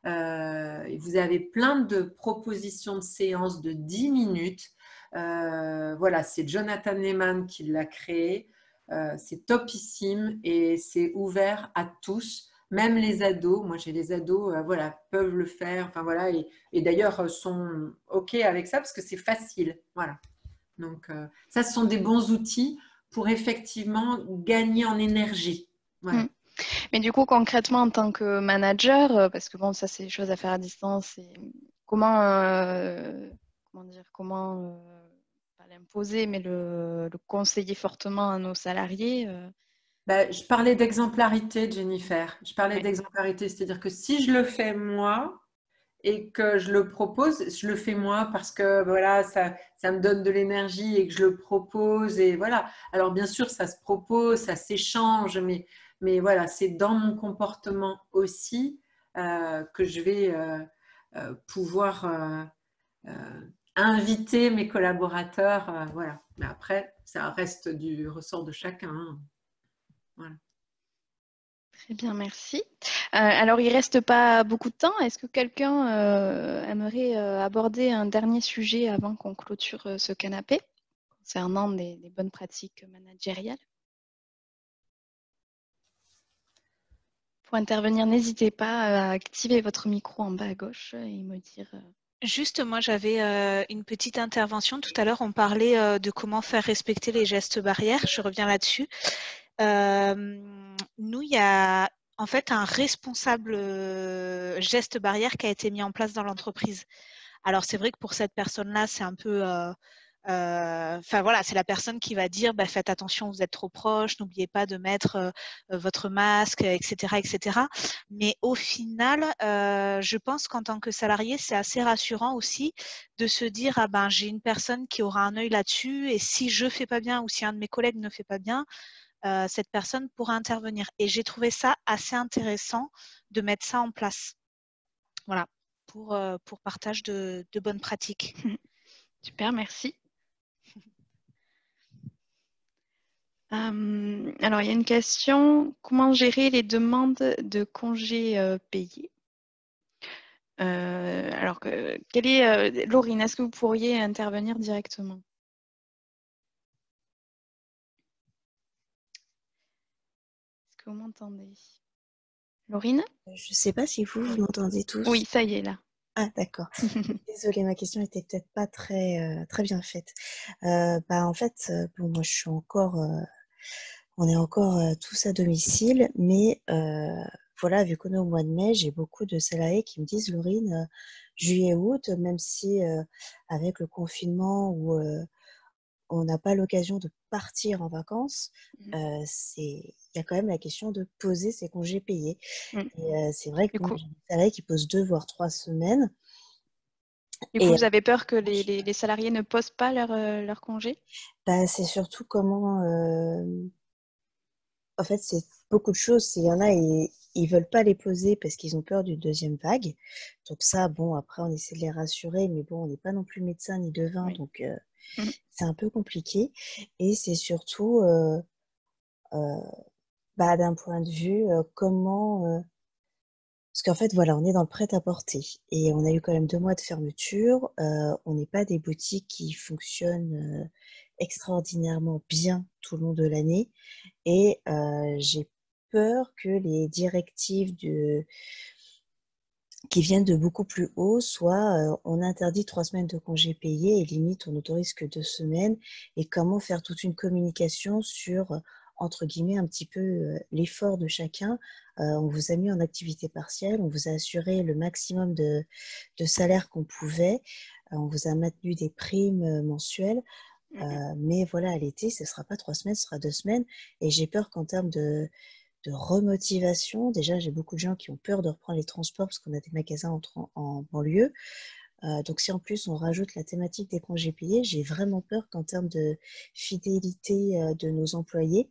Vous avez plein de propositions de séances de 10 minutes. Voilà, c'est Jonathan Lehman qui l'a créé. C'est topissime et c'est ouvert à tous, même les ados. Moi, j'ai les ados, voilà, peuvent le faire. Enfin voilà, et d'ailleurs sont ok avec ça parce que c'est facile. Voilà. Donc ça, ce sont des bons outils pour effectivement gagner en énergie. Voilà. Mais du coup, concrètement, en tant que manager, parce que bon, ça, c'est des choses à faire à distance, et comment pas l'imposer, mais le conseiller fortement à nos salariés Je parlais d'exemplarité, Jennifer. Je parlais d'exemplarité, c'est-à-dire que si je le fais moi et que je le propose, je le fais moi parce que voilà, ça me donne de l'énergie et que je le propose. Et voilà. Alors bien sûr, ça se propose, ça s'échange, mais voilà, c'est dans mon comportement aussi que je vais pouvoir inviter mes collaborateurs. Voilà. Mais après, ça reste du ressort de chacun. Hein. Voilà. Très bien, merci. Alors, il ne reste pas beaucoup de temps. Est-ce que quelqu'un aimerait aborder un dernier sujet avant qu'on clôture ce canapé concernant des bonnes pratiques managériales? Pour intervenir, n'hésitez pas à activer votre micro en bas à gauche et me dire… Juste, moi, j'avais une petite intervention. Tout à l'heure, on parlait de comment faire respecter les gestes barrières. Je reviens là-dessus. Nous, il y a en fait un responsable geste barrière qui a été mis en place dans l'entreprise. Alors, c'est vrai que pour cette personne-là, c'est un peu Enfin voilà, c'est la personne qui va dire faites attention, vous êtes trop proche, n'oubliez pas de mettre votre masque, etc., etc. Mais au final, je pense qu'en tant que salarié, c'est assez rassurant aussi de se dire j'ai une personne qui aura un œil là-dessus et si je fais pas bien ou si un de mes collègues ne fait pas bien, cette personne pourra intervenir. Et j'ai trouvé ça assez intéressant de mettre ça en place. Voilà, pour partage de bonnes pratiques. Super, merci. Alors, il y a une question. Comment gérer les demandes de congés payés? Alors, Laurine, est-ce que vous pourriez intervenir directement? Est-ce que vous m'entendez? Laurine? Je ne sais pas si vous m'entendez tous. Oui, ça y est, là. Ah, d'accord. Désolée, ma question était peut-être pas très bien faite. En fait, bon, moi, je suis encore, on est encore tous à domicile, mais voilà, vu qu'on est au mois de mai, j'ai beaucoup de salariés qui me disent, Laurine, juillet, août, même si avec le confinement où on n'a pas l'occasion de partir en vacances, il y a quand même la question de poser ses congés payés. Et c'est vrai que moi, j'ai des salariés qui posent 2 voire 3 semaines. Du coup, vous avez peur que les salariés ne posent pas leur congé? C'est surtout comment... En fait, c'est beaucoup de choses. Il y en a, ils veulent pas les poser parce qu'ils ont peur d'une deuxième vague. Donc ça, bon, après, on essaie de les rassurer, mais bon, on n'est pas non plus médecin ni devin, donc c'est un peu compliqué. Et c'est surtout, d'un point de vue, comment... Parce qu'en fait, voilà, on est dans le prêt-à-porter et on a eu quand même 2 mois de fermeture. On n'est pas des boutiques qui fonctionnent extraordinairement bien tout le long de l'année. Et j'ai peur que les directives qui viennent de beaucoup plus haut soient on interdit 3 semaines de congés payés et limite on n'autorise que 2 semaines. Et comment faire toute une communication sur entre guillemets un petit peu l'effort de chacun. On vous a mis en activité partielle, on vous a assuré le maximum de salaire qu'on pouvait, on vous a maintenu des primes mensuelles, mais voilà, à l'été, ce ne sera pas 3 semaines, ce sera 2 semaines. Et j'ai peur qu'en termes de remotivation, déjà j'ai beaucoup de gens qui ont peur de reprendre les transports parce qu'on a des magasins en banlieue. Donc si en plus on rajoute la thématique des congés payés, j'ai vraiment peur qu'en termes de fidélité de nos employés,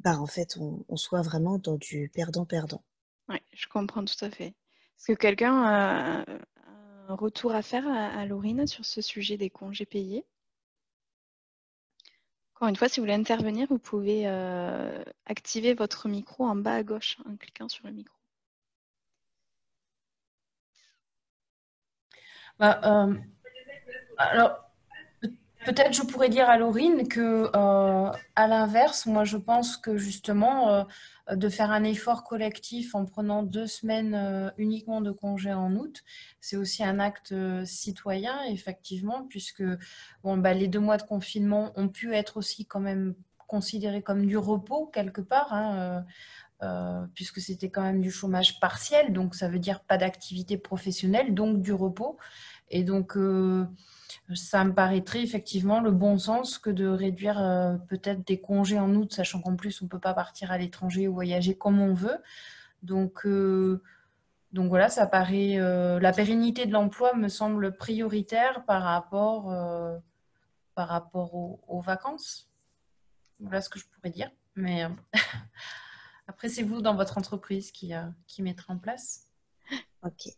en fait on soit vraiment dans du perdant-perdant. Oui, je comprends tout à fait. Est-ce que quelqu'un a un retour à faire à Laurine sur ce sujet des congés payés? Encore une fois, si vous voulez intervenir, vous pouvez activer votre micro en bas à gauche en cliquant sur le micro. Alors, peut-être je pourrais dire à Laurine que, à l'inverse, moi je pense que justement, de faire un effort collectif en prenant 2 semaines uniquement de congé en août, c'est aussi un acte citoyen, effectivement, puisque les 2 mois de confinement ont pu être aussi quand même considérés comme du repos quelque part, puisque c'était quand même du chômage partiel, donc ça veut dire pas d'activité professionnelle, donc du repos. Et donc, ça me paraîtrait effectivement le bon sens que de réduire peut-être des congés en août, sachant qu'en plus, on ne peut pas partir à l'étranger ou voyager comme on veut. Donc voilà, ça paraît... la pérennité de l'emploi me semble prioritaire par rapport aux vacances. Voilà ce que je pourrais dire. Mais après, c'est vous, dans votre entreprise, qui mettrez en place. Ok.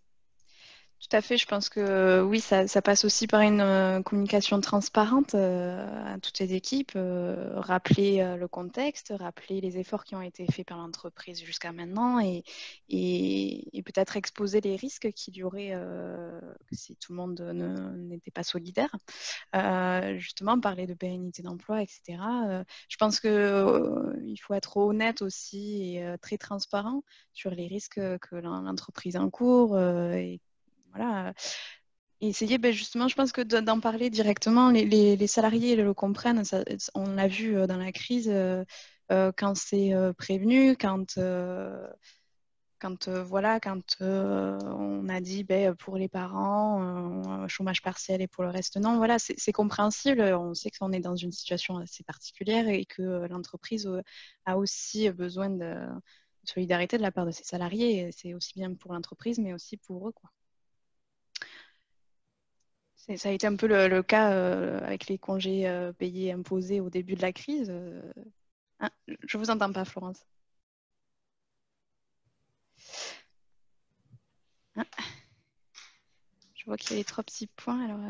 Tout à fait, je pense que oui, ça passe aussi par une communication transparente à toutes les équipes, rappeler le contexte, rappeler les efforts qui ont été faits par l'entreprise jusqu'à maintenant et peut-être exposer les risques qu'il y aurait si tout le monde n'était pas solidaire. Justement, parler de pérennité d'emploi, etc. Je pense qu'il faut être honnête aussi et très transparent sur les risques que l'entreprise encourt et voilà. Et essayer, justement, je pense que d'en parler directement, les salariés le comprennent. On l'a vu dans la crise, quand c'est prévenu, quand voilà, quand on a dit pour les parents, chômage partiel et pour le reste, non, voilà, c'est compréhensible. On sait qu'on est dans une situation assez particulière et que l'entreprise a aussi besoin de solidarité de la part de ses salariés. C'est aussi bien pour l'entreprise, mais aussi pour eux, quoi. Ça a été un peu le cas avec les congés payés imposés au début de la crise. Ah, je vous entends pas, Florence. Ah. Je vois qu'il y a les 3 petits points. Alors,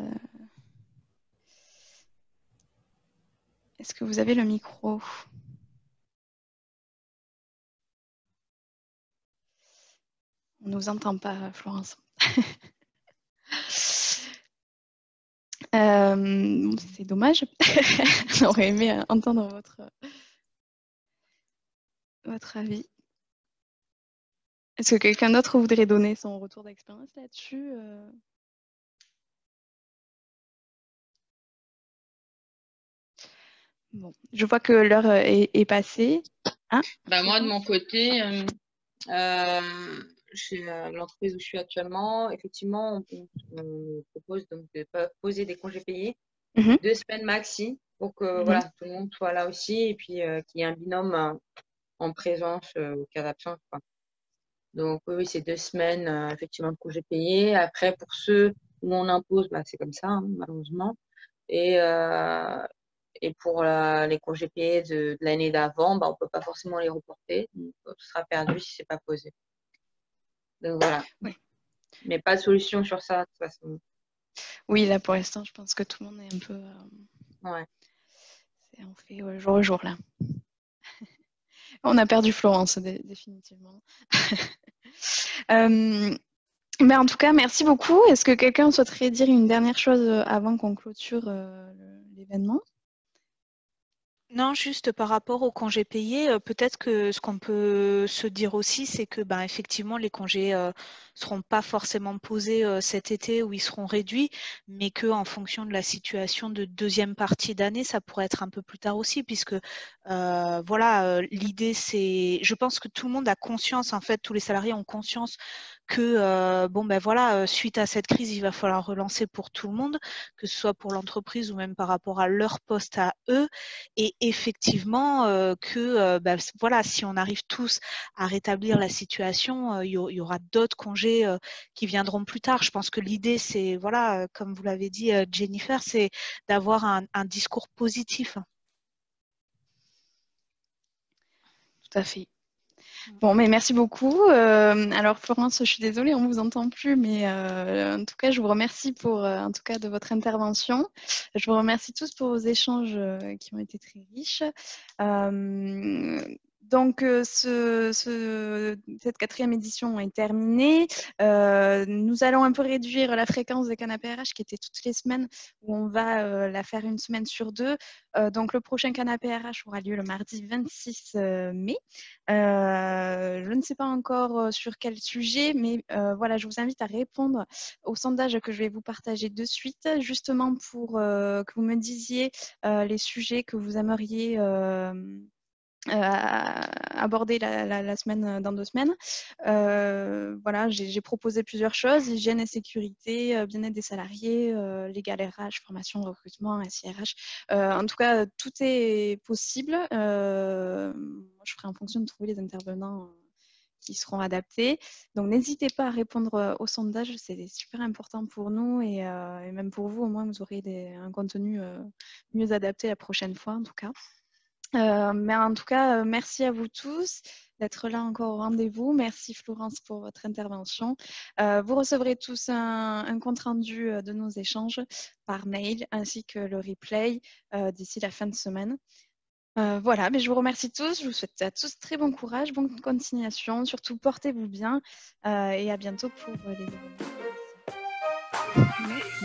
est-ce que vous avez le micro? On ne nous entend pas, Florence. C'est dommage. On aurait aimé entendre votre avis. Est-ce que quelqu'un d'autre voudrait donner son retour d'expérience là-dessus? Bon, je vois que l'heure est passée. Hein? Moi, de mon côté, chez l'entreprise où je suis actuellement, effectivement, on propose donc de poser des congés payés, 2 semaines maxi, pour que voilà, tout le monde soit là aussi et puis qu'il y ait un binôme en présence au cas d'absence, quoi. Donc oui, c'est 2 semaines effectivement de congés payés. Après, pour ceux où on impose, c'est comme ça, hein, malheureusement. Et pour les congés payés de l'année d'avant, on ne peut pas forcément les reporter. Donc, tout sera perdu si ce n'est pas posé. Donc voilà. Oui. Mais pas de solution sur ça, de toute façon. Oui, là pour l'instant, je pense que tout le monde est un peu. Ouais. On fait jour au jour là. On a perdu Florence, définitivement. Mais en tout cas, merci beaucoup. Est-ce que quelqu'un souhaiterait dire une dernière chose avant qu'on clôture l'événement? Non, juste par rapport aux congés payés, peut-être que ce qu'on peut se dire aussi, c'est que effectivement, les congés seront pas forcément posés cet été ou ils seront réduits, mais qu'en fonction de la situation de deuxième partie d'année, ça pourrait être un peu plus tard aussi, puisque voilà, l'idée c'est, je pense que tout le monde a conscience, en fait, tous les salariés ont conscience que voilà, suite à cette crise, il va falloir relancer pour tout le monde, que ce soit pour l'entreprise ou même par rapport à leur poste à eux. Et effectivement, voilà, si on arrive tous à rétablir la situation, il y aura d'autres congés qui viendront plus tard. Je pense que l'idée, c'est, voilà, comme vous l'avez dit, Jennifer, c'est d'avoir un discours positif. Tout à fait. Bon, mais merci beaucoup. Alors Florence, je suis désolée, on ne vous entend plus, mais en tout cas, je vous remercie en tout cas de votre intervention. Je vous remercie tous pour vos échanges qui ont été très riches. Donc, cette 4e édition est terminée. Nous allons un peu réduire la fréquence des canapés RH qui était toutes les semaines, où on va la faire une semaine sur 2. Donc, le prochain canapé RH aura lieu le mardi 26 mai. Je ne sais pas encore sur quel sujet, mais voilà, je vous invite à répondre au sondage que je vais vous partager de suite, justement pour que vous me disiez les sujets que vous aimeriez aborder la semaine dans 2 semaines. Voilà, j'ai proposé plusieurs choses: hygiène et sécurité, bien-être des salariés, légal RH, formation, recrutement, SIRH. En tout cas, tout est possible. Je ferai en fonction de trouver les intervenants qui seront adaptés. Donc, n'hésitez pas à répondre au sondage, c'est super important pour nous et même pour vous, au moins, vous aurez un contenu mieux adapté la prochaine fois, en tout cas. Mais en tout cas, merci à vous tous d'être là encore au rendez-vous. Merci Florence pour votre intervention. Vous recevrez tous un compte-rendu de nos échanges par mail ainsi que le replay d'ici la fin de semaine. Voilà, mais je vous remercie tous. Je vous souhaite à tous très bon courage, bonne continuation. Surtout, portez-vous bien et à bientôt pour les événements.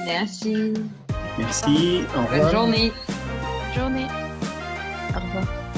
Merci. Merci. Au revoir. Bonne journée. Bonne journée. Au revoir.